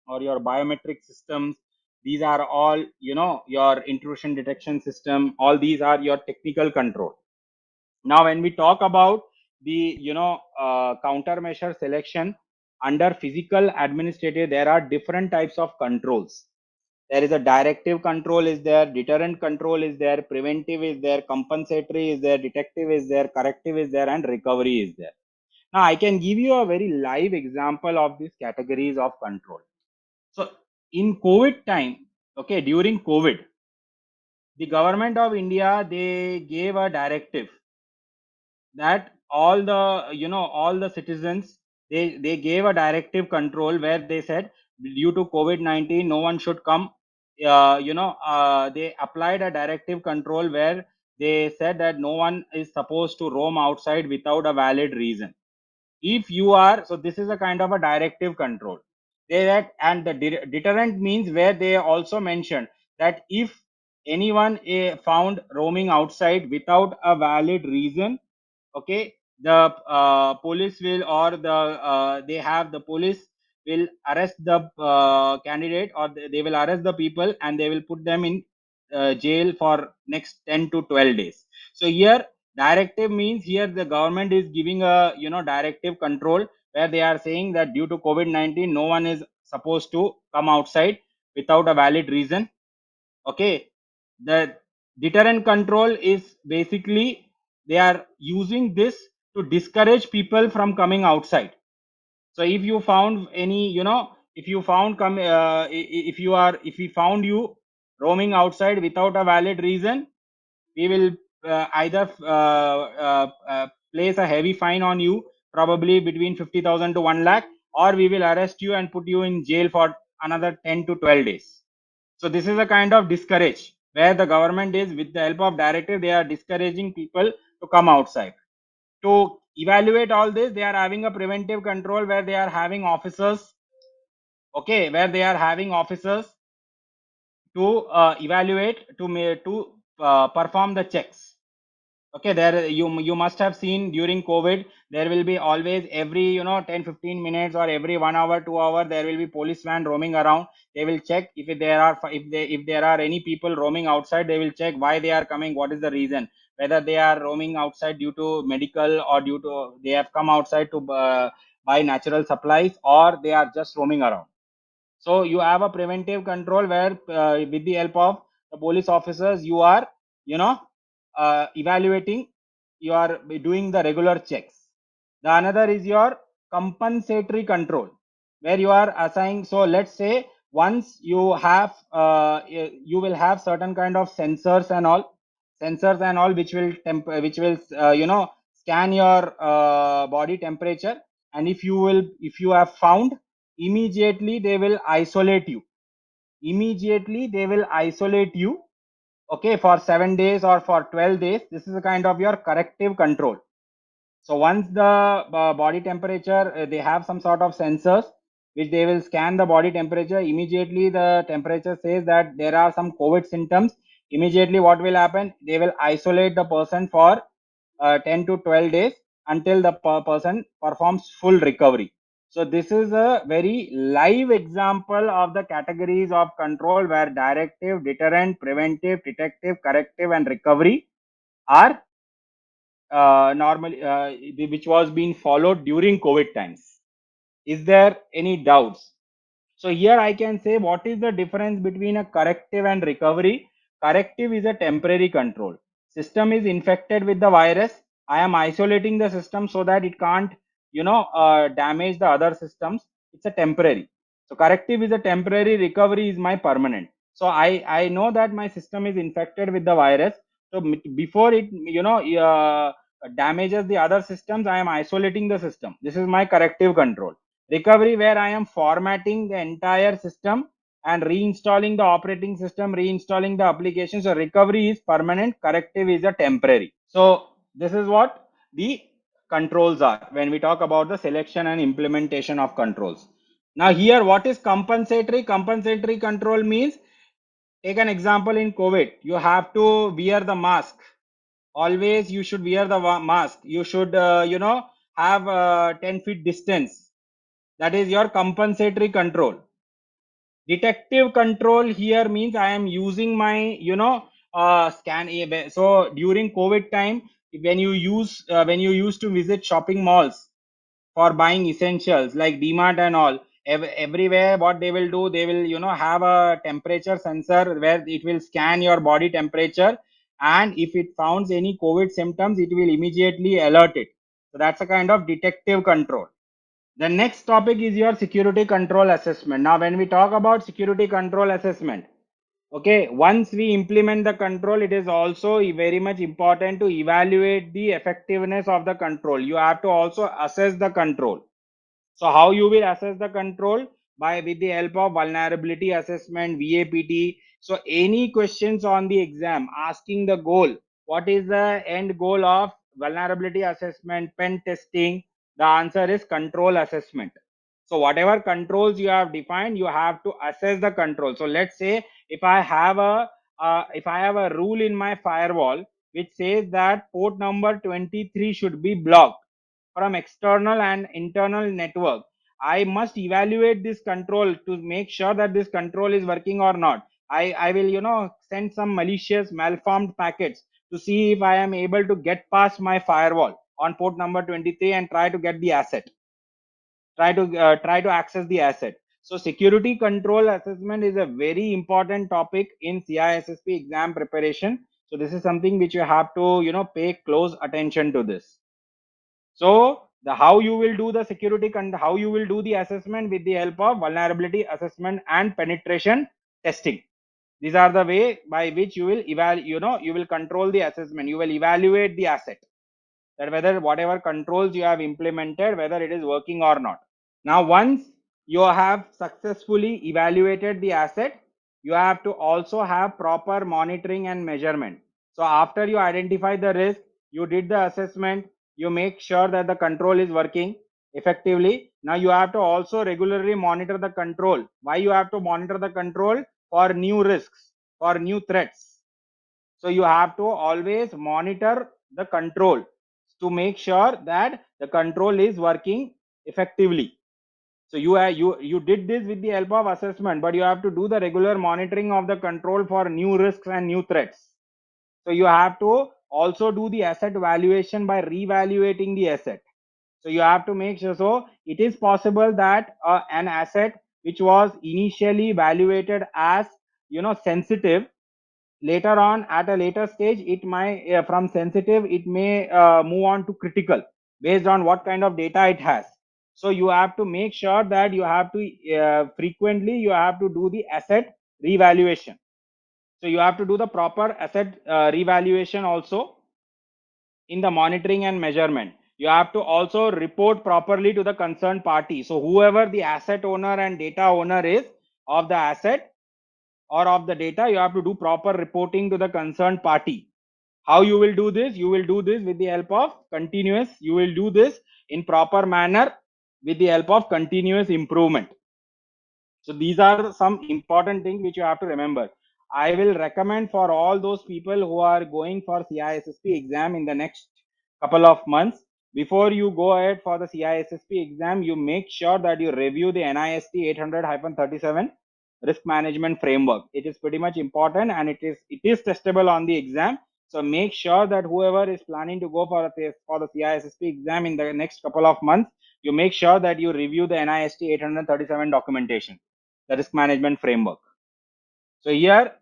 or your biometric systems, these are all your intrusion detection system. All these are your technical control. Now when we talk about the countermeasure selection under physical administrative, there are different types of controls. There is a directive control is there, deterrent control is there, preventive is there, compensatory is there, detective is there, corrective is there, and recovery is there. Now I can give you a very live example of these categories of control. So in COVID time, okay, during COVID, the government of India, they gave a directive that all the, all the citizens, they gave a directive control where they said due to COVID-19 no one should come. They applied a directive control where they said that no one is supposed to roam outside without a valid reason. If you are, so this is a kind of a directive control. They that, and the deterrent means where they also mentioned that if anyone found roaming outside without a valid reason, okay, the police will, or they have, the police will arrest the candidate, or they will arrest the people and they will put them in jail for next 10 to 12 days. So here directive means here the government is giving a, directive control where they are saying that due to COVID-19 no one is supposed to come outside without a valid reason. Okay, the deterrent control is basically they are using this to discourage people from coming outside. So if you found any, if you found if you are, if we found you roaming outside without a valid reason, we will either place a heavy fine on you, probably between 50,000 to 1 lakh, or we will arrest you and put you in jail for another 10 to 12 days. So this is a kind of discourage where the government is, with the help of directive, they are discouraging people to come outside. To evaluate all this, they are having a preventive control where they are having officers, okay, where they are having officers to evaluate, to perform the checks. Okay, there you must have seen during COVID there will be always every, 10-15 minutes or every 1 hour 2 hour there will be police van roaming around. They will check if there are, if there are any people roaming outside, they will check why they are coming, what is the reason, whether they are roaming outside due to medical, or due to they have come outside to buy natural supplies, or they are just roaming around. So you have a preventive control where with the help of the police officers you are, you know evaluating, you are doing the regular checks. The another is your compensatory control where you are assigning. So let's say once you have you will have certain kind of sensors and all which will which will scan your body temperature. And if you have found, immediately they will isolate you, immediately they will isolate you, okay, for 7 days or for 12 days. This is a kind of your corrective control. So once the body temperature, they have some sort of sensors which they will scan the body temperature. Immediately the temperature says that there are some COVID symptoms. Immediately what will happen? They will isolate the person for 10 to 12 days until the person performs full recovery. So this is a very live example of the categories of control where directive, deterrent, preventive, detective, corrective, and recovery are normally which was being followed during COVID times. Is there any doubts? So here I can say what is the difference between a corrective and recovery. Corrective is a temporary control. System is infected with the virus. I am isolating the system so that it can't, damage the other systems. It's a temporary. So corrective is a temporary, recovery is my permanent. So I know that my system is infected with the virus. So before it, damages the other systems, I am isolating the system. This is my corrective control. Recovery, where I am formatting the entire system and reinstalling the operating system, reinstalling the application. So recovery is permanent, corrective is a temporary. So this is what the controls are when we talk about the selection and implementation of controls. Now here, what is compensatory? Compensatory control means, take an example in COVID, you have to wear the mask. Always you should wear the mask. You should, have 10 feet distance. That is your compensatory control. Detective control here means I am using my, scan. So during COVID time, when you used to visit shopping malls for buying essentials like DMart and all, Everywhere what they will do, they will have a temperature sensor where it will scan your body temperature, and if it finds any COVID symptoms, it will immediately alert it. So that's a kind of detective control. The next topic is your security control assessment. Now, when we talk about security control assessment, okay, once we implement the control, it is also very much important to evaluate the effectiveness of the control. You have to also assess the control. So how you will assess the control? By with the help of vulnerability assessment, VAPT. So any questions on the exam asking the goal, what is the end goal of vulnerability assessment, pen testing? The answer is control assessment. So whatever controls you have defined, you have to assess the control. So let's say if I have a rule in my firewall which says that port number 23 should be blocked from external and internal network, I must evaluate this control to make sure that this control is working or not. I will send some malicious malformed packets to see if I am able to get past my firewall on port number 23 and try to get the asset, try to access the asset. So security control assessment is a very important topic in CISSP exam preparation. So this is something which you have to pay close attention to this. So the how you will do the how you will do the assessment with the help of vulnerability assessment and penetration testing. These are the way by which you will you will control the assessment. You will evaluate the asset, that whether whatever controls you have implemented, whether it is working or not. Now, once you have successfully evaluated the asset, you have to also have proper monitoring and measurement. So after you identify the risk, you did the assessment, you make sure that the control is working effectively. Now you have to also regularly monitor the control. Why you have to monitor the control? For new risks, for new threats. So you have to always monitor the control to make sure that the control is working effectively. So you did this with the help of assessment, but you have to do the regular monitoring of the control for new risks and new threats. So you have to also do the asset valuation by revaluating the asset. So you have to make sure. So it is possible that an asset which was initially evaluated as sensitive, later on at a later stage it might from sensitive it may move on to critical based on what kind of data it has. So you have to make sure that you have to frequently you have to do the asset revaluation. So you have to do the proper asset revaluation also in the monitoring and measurement. You have to also report properly to the concerned party. So whoever the asset owner and data owner is of the asset or of the data, you have to do proper reporting to the concerned party. How you will do this? You will do this with the help of continuous. You will do this in proper manner with the help of continuous improvement. So these are some important things which you have to remember. I will recommend for all those people who are going for CISSP exam in the next couple of months, before you go ahead for the CISSP exam, you make sure that you review the NIST 800-37 risk management framework. It is pretty much important and it is testable on the exam. So make sure that whoever is planning to go for the CISSP exam in the next couple of months, you make sure that you review the NIST 837 documentation, the risk management framework. So here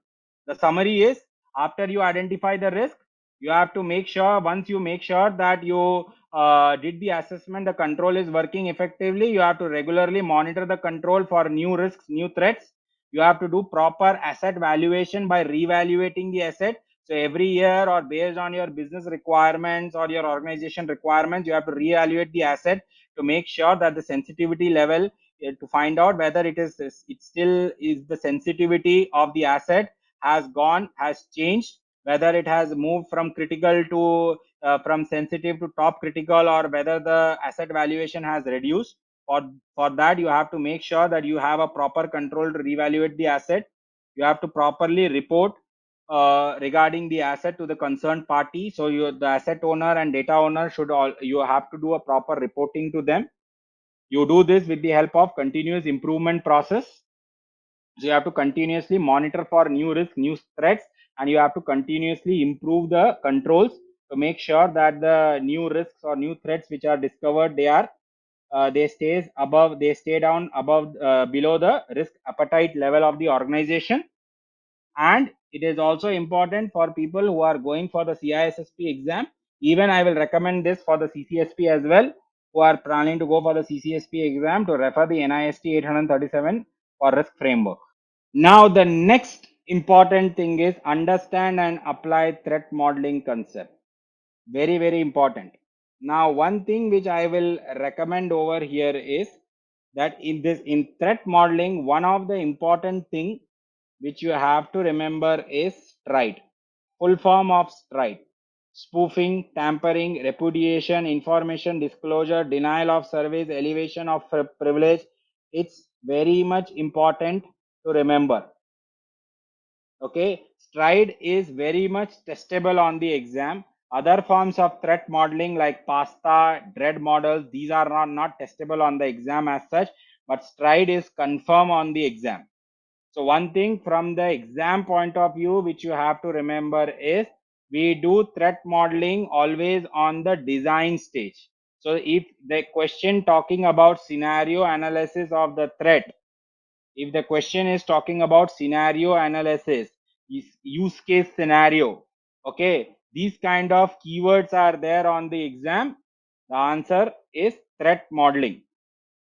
the summary is, after you identify the risk, you have to make sure, once you make sure that you did the assessment, the control is working effectively, you have to regularly monitor the control for new risks, new threats. You have to do proper asset valuation by revaluating the asset. So every year or based on your business requirements or your organization requirements, you have to reevaluate the asset to make sure that the sensitivity level, to find out whether it still is the sensitivity of the asset has changed, whether it has moved from critical to from sensitive to top critical, or whether the asset valuation has reduced. For that, you have to make sure that you have a proper control to reevaluate the asset. You have to properly report regarding the asset to the concerned party. So the asset owner and data owner you have to do a proper reporting to them. You do this with the help of continuous improvement process. So you have to continuously monitor for new risks, new threats, and you have to continuously improve the controls to make sure that the new risks or new threats which are discovered, they are they stay down above, below the risk appetite level of the organization. And it is also important for people who are going for the CISSP exam. Even I will recommend this for the CCSP as well, who are planning to go for the CCSP exam, to refer the NIST 837 for risk framework. Now, the next important thing is understand and apply threat modeling concept. Very, very important. Now, one thing which I will recommend over here is that in threat modeling, one of the important thing which you have to remember is STRIDE. Full form of STRIDE: spoofing, tampering, repudiation, information disclosure, denial of service, elevation of privilege. It's very much important to remember. Okay, STRIDE is very much testable on the exam. Other forms of threat modeling like PASTA, DREAD models, these are not testable on the exam as such, but STRIDE is confirmed on the exam. So one thing from the exam point of view which you have to remember is, we do threat modeling always on the design stage. So if the question talking about scenario analysis of the threat, if the question is talking about scenario analysis, use case scenario, okay, these kind of keywords are there on the exam, the answer is threat modeling.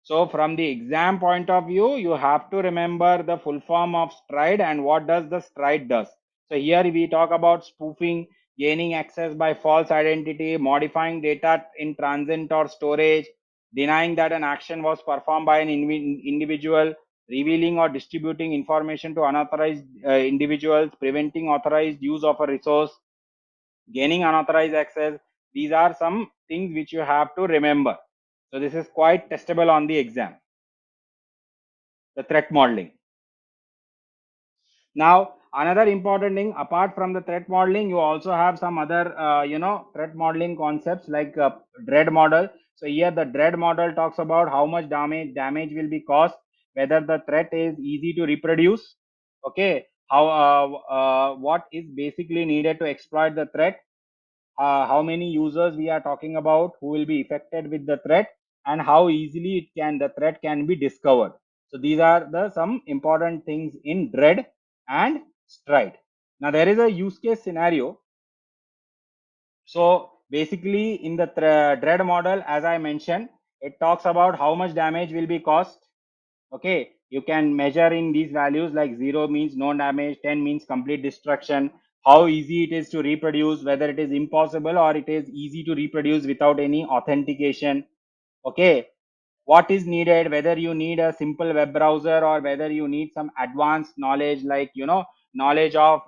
So from the exam point of view, you have to remember the full form of STRIDE and what does the STRIDE does. So here we talk about spoofing, gaining access by false identity, modifying data in transit or storage, denying that an action was performed by an individual, revealing or distributing information to unauthorized individuals, preventing authorized use of a resource, gaining unauthorized access. These are some things which you have to remember. So this is quite testable on the exam, the threat modeling. Now, another important thing, apart from the threat modeling, you also have some other, threat modeling concepts like DREAD model. So here the DREAD model talks about how much damage will be caused, whether the threat is easy to reproduce, okay, what is basically needed to exploit the threat, how many users we are talking about who will be affected with the threat, and how easily the threat can be discovered. So these are the some important things in DREAD and STRIDE. Now there is a use case scenario. So basically in the DREAD model, as I mentioned, it talks about how much damage will be caused. Okay, you can measure in these values, like 0 means no damage, 10 means complete destruction, how easy it is to reproduce, whether it is impossible or it is easy to reproduce without any authentication. Okay, what is needed, whether you need a simple web browser or whether you need some advanced knowledge, like knowledge of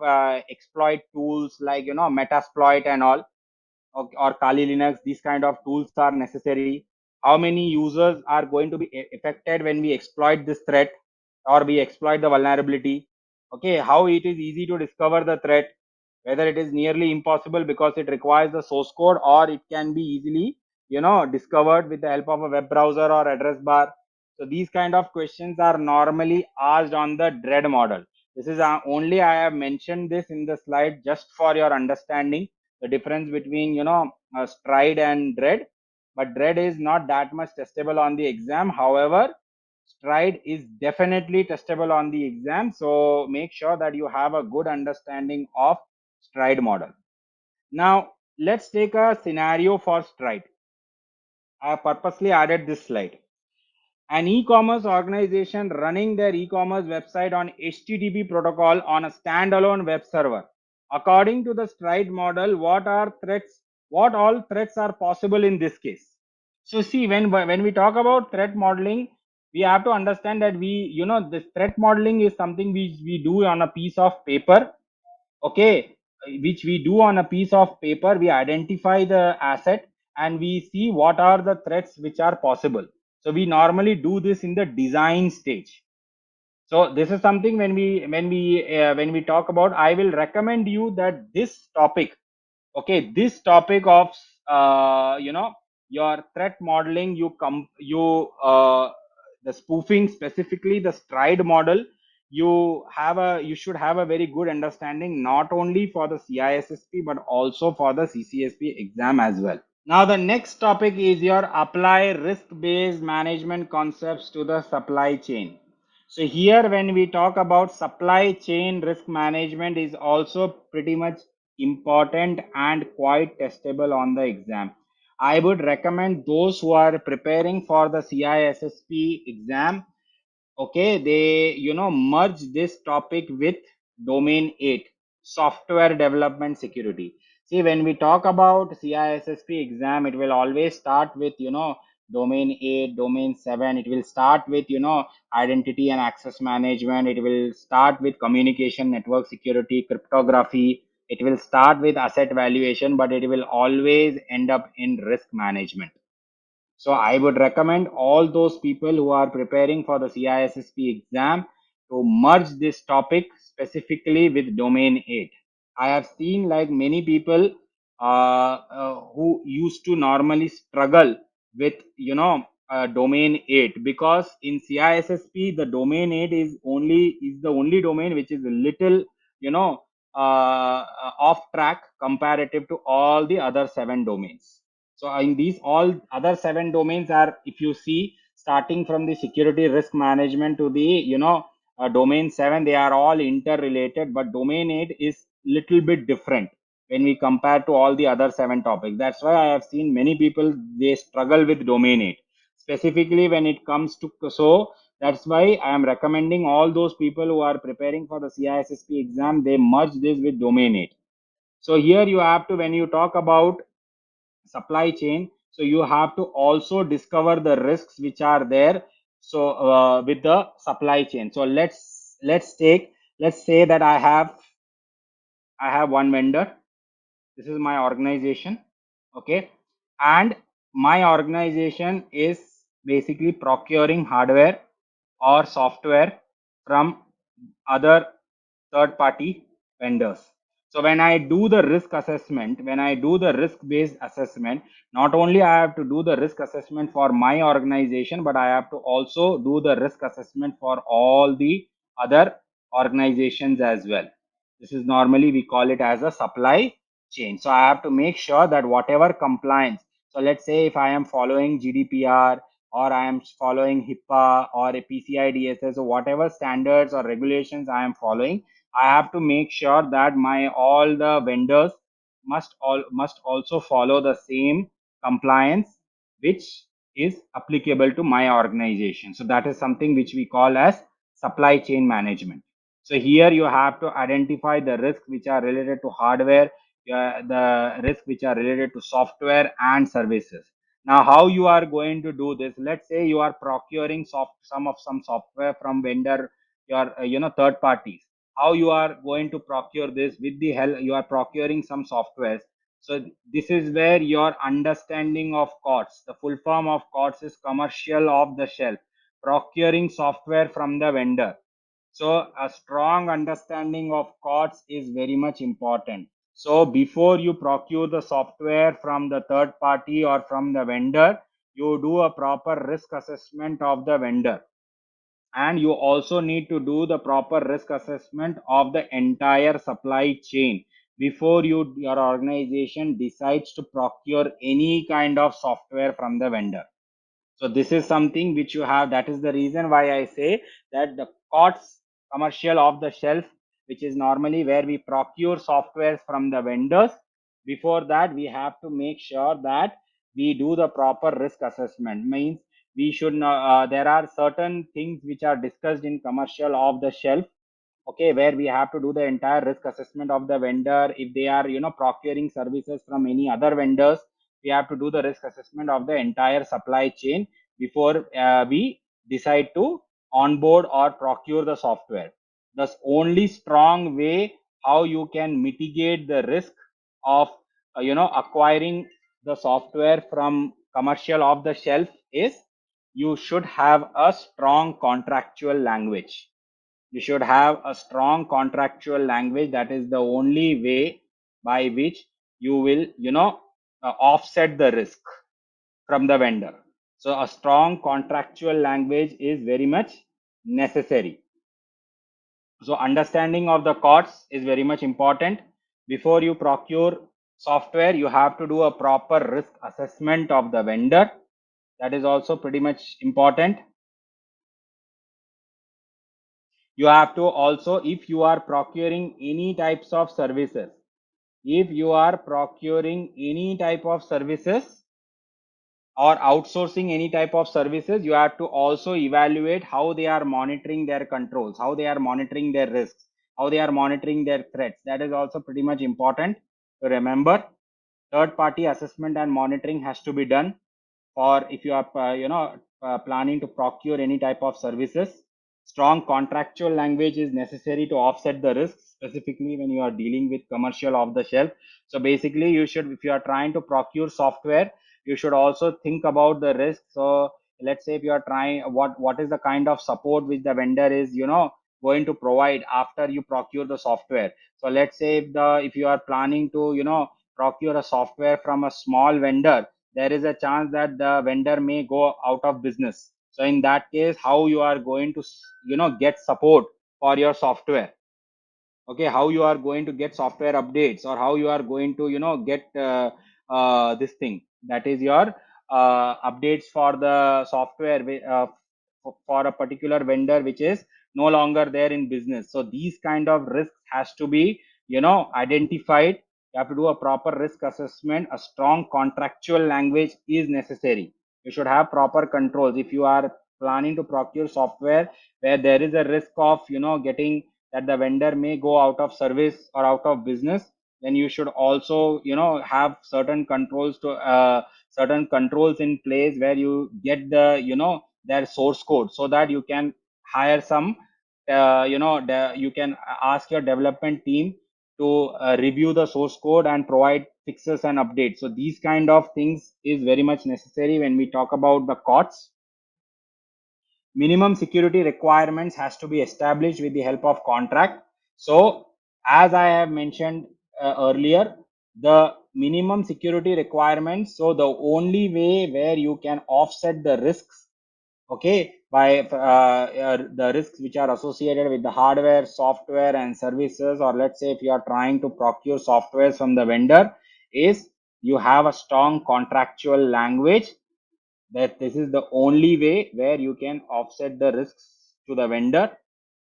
exploit tools like Metasploit and all, or Kali Linux. These kind of tools are necessary. How many users are going to be affected when we exploit this threat or we exploit the vulnerability? Okay, how it is easy to discover the threat, whether it is nearly impossible because it requires the source code, or it can be easily discovered with the help of a web browser or address bar. So these kind of questions are normally asked on the DREAD model. This is only I have mentioned this in the slide just for your understanding, the difference between STRIDE and DREAD. But DREAD is not that much testable on the exam. However, STRIDE is definitely testable on the exam. So make sure that you have a good understanding of STRIDE model. Now let's take a scenario for STRIDE. I have purposely added this slide. An e-commerce organization running their e-commerce website on HTTP protocol on a standalone web server. According to the STRIDE model, what all threats are possible in this case? So see, when we talk about threat modeling, we have to understand that this threat modeling is something we do on a piece of paper, okay, which we do on a piece of paper. We identify the asset and we see what are the threats which are possible. So we normally do this in the design stage. So this is something when we talk about, I will recommend you that this topic, okay, this topic of your threat modeling, the spoofing, specifically the STRIDE model, you should have a very good understanding, not only for the CISSP but also for the CCSP exam as well. Now the next topic is your apply risk-based management concepts to the supply chain. So here when we talk about supply chain risk management is also pretty much important and quite testable on the exam. I would recommend those who are preparing for the CISSP exam, okay, they merge this topic with domain 8, software development security. See, when we talk about CISSP exam, it will always start with domain 8, domain 7. It will start with identity and access management. It will start with communication network security, cryptography. It will start with asset valuation, but it will always end up in risk management. So I would recommend all those people who are preparing for the CISSP exam to merge this topic specifically with domain 8. I have seen like many people who used to normally struggle with domain 8, because in CISSP the domain 8 is the only domain which is a little you know off track comparative to all the other 7 domains. So in these all other 7 domains are, if you see, starting from the security risk management to the domain 7, they are all interrelated, but domain 8 is little bit different when we compare to all the other 7 topics. That's why I have seen many people they struggle with domain 8 specifically when it comes to. So that's why I am recommending all those people who are preparing for the CISSP exam, they merge this with domain 8. So here you have to, when you talk about supply chain, so you have to also discover the risks which are there. So with the supply chain, so let's say that I have one vendor. This is my organization, okay, and my organization is basically procuring hardware or software from other third party vendors. So when I do the risk assessment, when I do the risk based assessment, not only I have to do the risk assessment for my organization, but I have to also do the risk assessment for all the other organizations as well. This is normally we call it as a supply chain. So I have to make sure that whatever compliance, so let's say if I am following GDPR, or I am following HIPAA or a PCI DSS, or whatever standards or regulations I am following, I have to make sure that my all the vendors must also follow the same compliance which is applicable to my organization. So that is something which we call as supply chain management. So here you have to identify the risks which are related to hardware, the risks which are related to software and services. Now, how you are going to do this? Let's say you are procuring some software from vendor, your third parties. How you are going to procure this? With the help, you are procuring some softwares. So this is where your understanding of COTS, the full form of COTS is commercial off the shelf, procuring software from the vendor. So a strong understanding of COTS is very much important. So before you procure the software from the third party or from the vendor, you do a proper risk assessment of the vendor. And you also need to do the proper risk assessment of the entire supply chain before your organization decides to procure any kind of software from the vendor. So this is something which you have. That is the reason why I say that the COTS, commercial off the shelf, which is normally where we procure softwares from the vendors. Before that, we have to make sure that we do the proper risk assessment. Means we should not. There are certain things which are discussed in commercial off the shelf, okay, where we have to do the entire risk assessment of the vendor. If they are procuring services from any other vendors, we have to do the risk assessment of the entire supply chain before we decide to onboard or procure the software. Thus only strong way how you can mitigate the risk of acquiring the software from commercial off the shelf is you should have a strong contractual language. You should have a strong contractual language. That is the only way by which you will offset the risk from the vendor. So a strong contractual language is very much necessary. So understanding of the COTS is very much important before you procure software, you have to do a proper risk assessment of the vendor. That is also pretty much important. You have to also, if you are procuring any types of services, if you are procuring any type of services or outsourcing any type of services, you have to also evaluate how they are monitoring their controls, how they are monitoring their risks, how they are monitoring their threats. That is also pretty much important to remember. Third party assessment and monitoring has to be done for if you are planning to procure any type of services. Strong contractual language is necessary to offset the risks, specifically when you are dealing with commercial off the shelf. So basically, you should, if you are trying to procure software, you should also think about the risk. So let's say if you are trying, what is the kind of support which the vendor is going to provide after you procure the software. So let's say if you are planning to procure a software from a small vendor, there is a chance that the vendor may go out of business. So in that case, how you are going to get support for your software. Okay, how you are going to get software updates, or how you are going to get this thing, that is your updates for the software for a particular vendor which is no longer there in business. So these kind of risks has to be identified. You have to do a proper risk assessment. A strong contractual language is necessary. You should have proper controls. If you are planning to procure software where there is a risk of getting that the vendor may go out of service or out of business, then you should also have certain controls in place where you get their source code, so that you can hire some you can ask your development team to review the source code and provide fixes and updates. So these kind of things is very much necessary when we talk about the costs. Minimum security requirements has to be established with the help of contract. So as I have mentioned earlier, the minimum security requirements, so the only way where you can offset the risks, okay, by the risks which are associated with the hardware, software and services, or let's say if you are trying to procure softwares from the vendor, is you have a strong contractual language, that this is the only way where you can offset the risks to the vendor.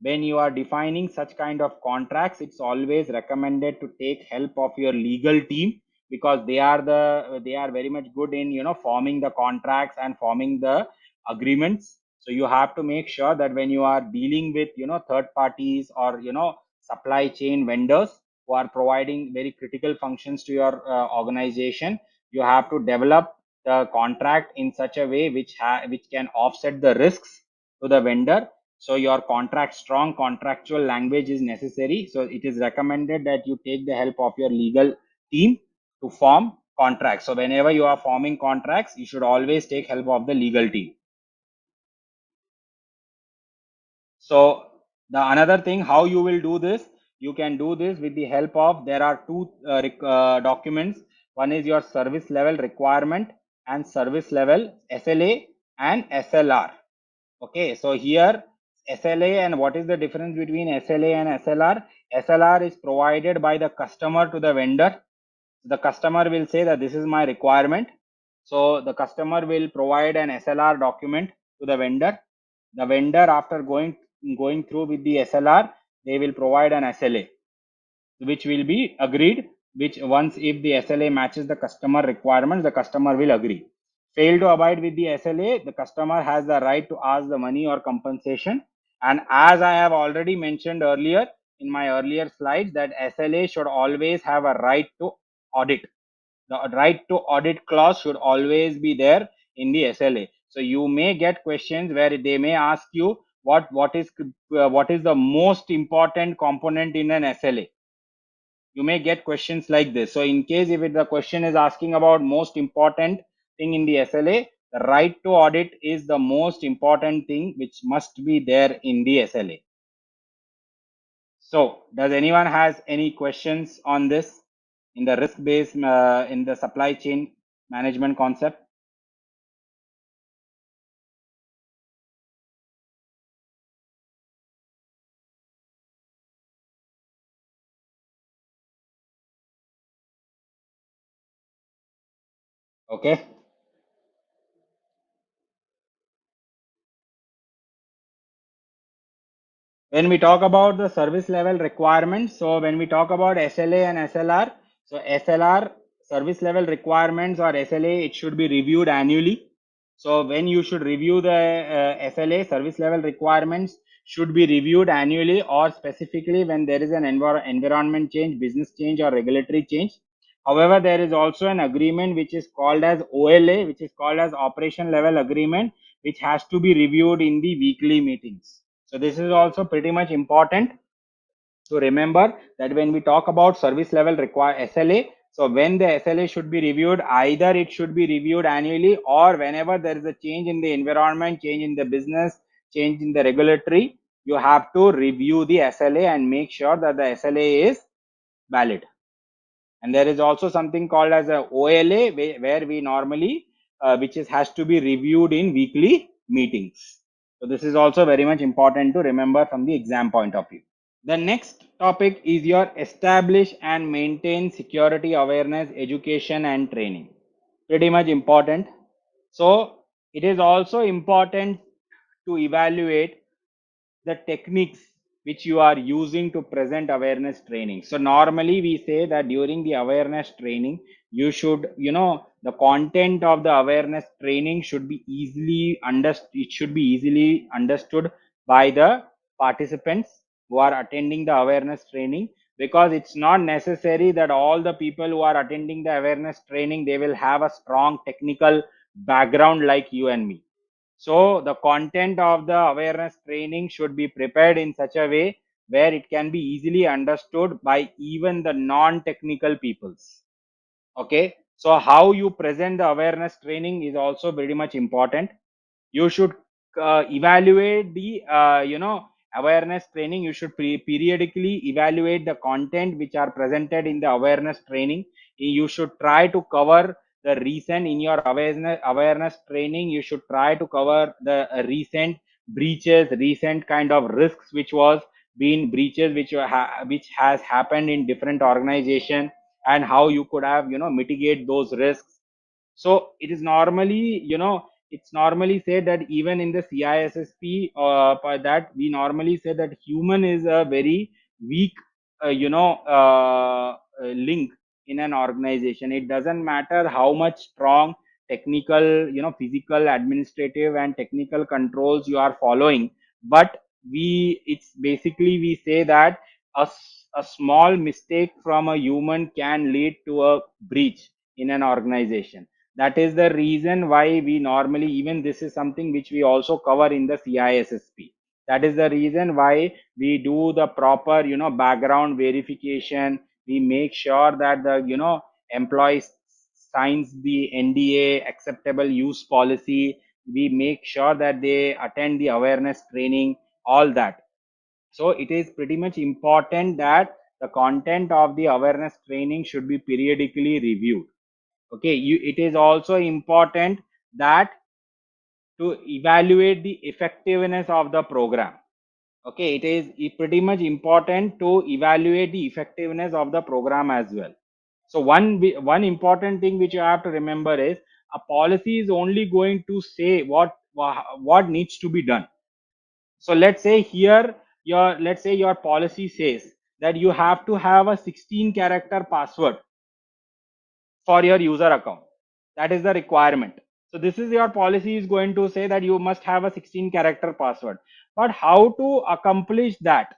When you are defining such kind of contracts, it's always recommended to take help of your legal team, because they are very much good in forming the contracts and forming the agreements. So you have to make sure that when you are dealing with third parties or supply chain vendors who are providing very critical functions to your organization, you have to develop the contract in such a way which can offset the risks to the vendor. So your strong contractual language is necessary. So it is recommended that you take the help of your legal team to form contracts. So whenever you are forming contracts, you should always take help of the legal team. So the another thing, how you will do this, you can do this with the help of, there are two documents. One is your service level requirement and service level SLA and SLR. Okay, so here SLA, and what is the difference between SLA and SLR? SLR is provided by the customer to the vendor. The customer will say that this is my requirement. So the customer will provide an SLR document to the vendor. The vendor, after going through with the SLR, they will provide an SLA which will be agreed, which once if the SLA matches the customer requirements, the customer will agree. Fail to abide with the SLA, the customer has the right to ask the money or compensation. And as I have already mentioned earlier in my earlier slides, that SLA should always have a right to audit. The right to audit clause should always be there in the SLA. So you may get questions where they may ask you what is the most important component in an SLA. You may get questions like this. So in case if the question is asking about most important thing in the SLA, the right to audit is the most important thing which must be there in the SLA. So does anyone has any questions on this in the risk based in the supply chain management concept? Okay. When we talk about the service level requirements, so when we talk about SLA and SLR, so SLR, service level requirements, or SLA, it should be reviewed annually. So when you should review the SLA, service level requirements should be reviewed annually, or specifically when there is an environment change, business change, or regulatory change. However, there is also an agreement which is called as OLA, which is called as operation level agreement, which has to be reviewed in the weekly meetings. So this is also pretty much important to remember, that when we talk about service level require SLA, so when the SLA should be reviewed, either it should be reviewed annually, or whenever there is a change in the environment, change in the business, change in the regulatory, you have to review the SLA and make sure that the SLA is valid. And there is also something called as a OLA, where we normally which is has to be reviewed in weekly meetings. So this is also very much important to remember from the exam point of view. The next topic is your establish and maintain security awareness education and training. Pretty much important. So it is also important to evaluate the techniques which you are using to present awareness training. So normally we say that during the awareness training, you should, the content of the awareness training should be easily understood. It should be easily understood by the participants who are attending the awareness training, because it's not necessary that all the people who are attending the awareness training, they will have a strong technical background like you and me. So the content of the awareness training should be prepared in such a way where it can be easily understood by even the non-technical peoples. Okay. So how you present the awareness training is also very much important. You should evaluate the awareness training. You should periodically evaluate the content which are presented in the awareness training. You should try to cover the recent in your awareness training. You should try to cover the recent breaches, recent kind of risks which was been breaches which has happened in different organization, and how you could have mitigate those risks. So it is normally, it's normally said that even in the CISSP, that we normally say that human is a very weak, link in an organization. It doesn't matter how much strong technical, physical, administrative, and technical controls you are following, but it's basically we say that a small mistake from a human can lead to a breach in an organization. That is the reason why we normally, even this is something which we also cover in the CISSP. That is the reason why we do the proper, background verification. We make sure that the, employee signs the NDA, acceptable use policy. We make sure that they attend the awareness training, all that. So it is pretty much important that the content of the awareness training should be periodically reviewed. Okay, it is also important that to evaluate the effectiveness of the program. Okay, it is pretty much important to evaluate the effectiveness of the program as well. So one important thing which you have to remember is, a policy is only going to say what needs to be done. So let's say here, your policy says that you have to have a 16 character password for your user account. That is the requirement. So this is your policy is going to say that you must have a 16 character password. But how to accomplish that?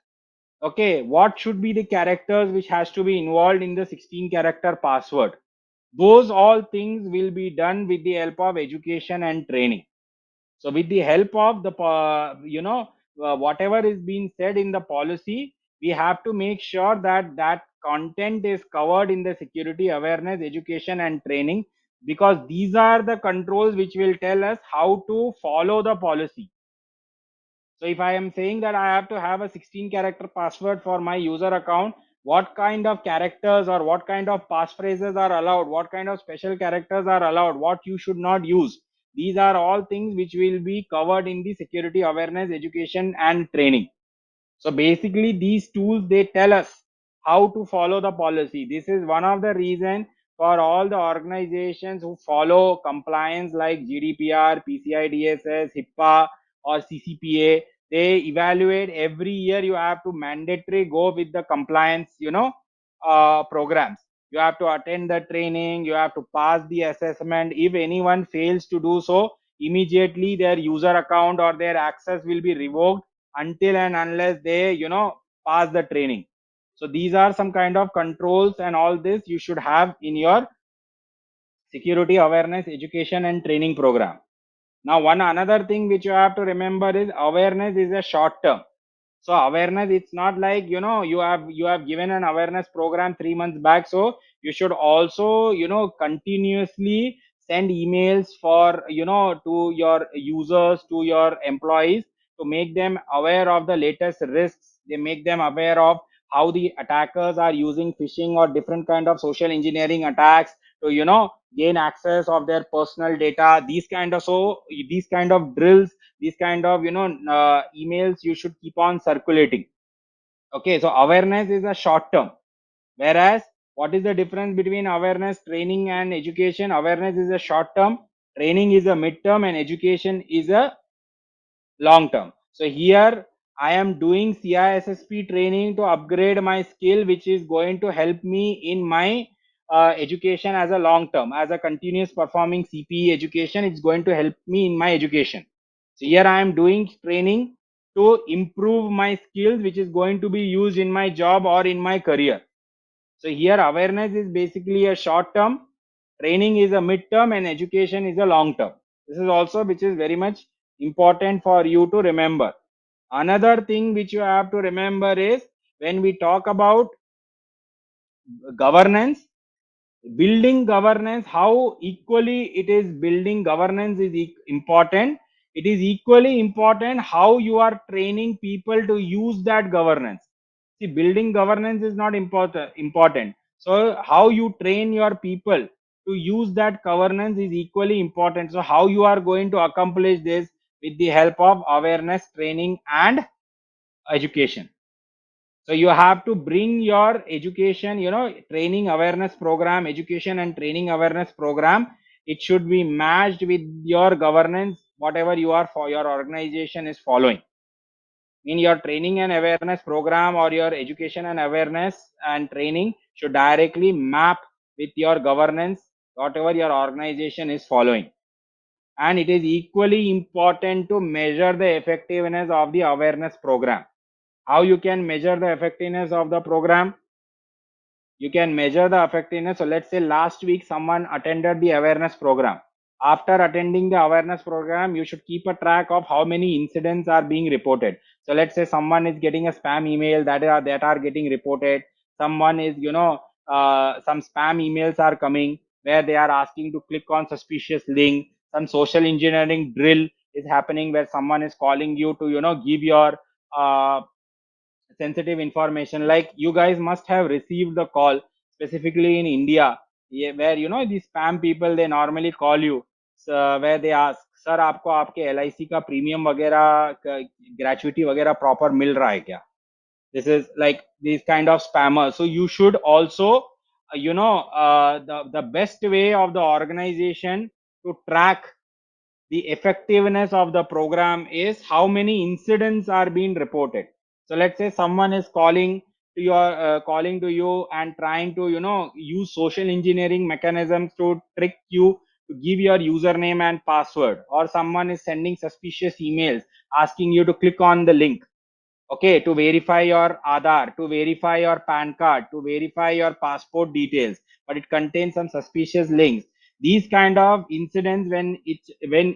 Okay, what should be the characters which has to be involved in the 16 character password? Those all things will be done with the help of education and training. So with the help of the, whatever is being said in the policy, we have to make sure that that content is covered in the security awareness, education and training, because these are the controls which will tell us how to follow the policy. So if I am saying that I have to have a 16 character password for my user account, what kind of characters or what kind of passphrases are allowed, what kind of special characters are allowed, what you should not use. These are all things which will be covered in the security awareness, education and training. So basically these tools, they tell us how to follow the policy. This is one of the reason for all the organizations who follow compliance like GDPR, PCI DSS, HIPAA, or CCPA. They evaluate every year. You have to mandatory go with the compliance, programs. You have to attend the training. You have to pass the assessment. If anyone fails to do so, immediately their user account or their access will be revoked until and unless they, pass the training. So these are some kind of controls, and all this you should have in your security awareness education and training program. Now, one another thing which you have to remember is awareness is a short term. So awareness, it's not like, you have given an awareness program 3 months back. So you should also, continuously send emails for, to your users, to your employees, to make them aware of the latest risks. They make them aware of how the attackers are using phishing or different kind of social engineering attacks to, gain access of their personal data. These kind of drills, these kind of, emails you should keep on circulating. Okay, so awareness is a short term, whereas what is the difference between awareness, training, and education? Awareness is a short term, training is a mid term, and education is a long term. So here I am doing CISSP training to upgrade my skill, which is going to help me in my education as a long term, as a continuous performing CPE education. It's going to help me in my education. So here I am doing training to improve my skills, which is going to be used in my job or in my career. So here awareness is basically a short term, training is a mid term, and education is a long term. This is also which is very much important for you to remember. Another thing which you have to remember is when we talk about governance, building governance, how equally it is building governance is important. It is equally important how you are training people to use that governance. See, building governance is not important. So how you train your people to use that governance is equally important. So how you are going to accomplish this with the help of awareness, training, and education. So you have to bring your education, training awareness program, education and training awareness program. It should be matched with your governance, whatever you are for your organization is following. In your training and awareness program or your education and awareness and training should directly map with your governance, whatever your organization is following. And it is equally important to measure the effectiveness of the awareness program. How you can measure the effectiveness of the program? You can measure the effectiveness. So let's say last week someone attended the awareness program. After attending the awareness program, you should keep a track of how many incidents are being reported. So let's say someone is getting a spam email that are getting reported. Someone is, some spam emails are coming where they are asking to click on suspicious link. Some social engineering drill is happening where someone is calling you to, give your uh, sensitive information. Like you guys must have received the call, specifically in India, where, these spam people, they normally call you, where they ask, sir आपको आपके LIC का premium वगैरह gratuity वगैरह proper मिल रहा है क्या? This is like these kind of spammers. So you should also, the best way of the organization to track the effectiveness of the program is how many incidents are being reported. So let's say someone is calling to you and trying to, use social engineering mechanisms to trick you to give your username and password, or someone is sending suspicious emails asking you to click on the link, okay, to verify your Aadhaar, to verify your PAN card, to verify your passport details, but it contains some suspicious links. These kind of incidents, when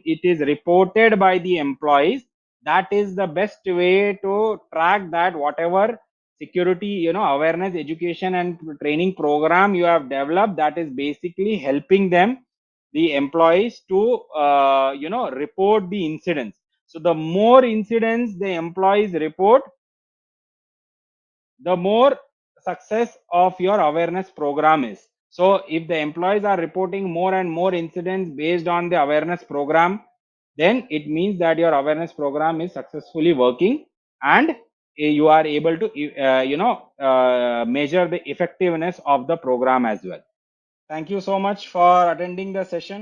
it is reported by the employees, that is the best way to track that whatever security, awareness, education and training program you have developed, that is basically helping them, the employees, to report the incidents. So the more incidents the employees report, the more success of your awareness program is. So if the employees are reporting more and more incidents based on the awareness program, then it means that your awareness program is successfully working, and you are able to measure the effectiveness of the program as well. Thank you so much for attending the session.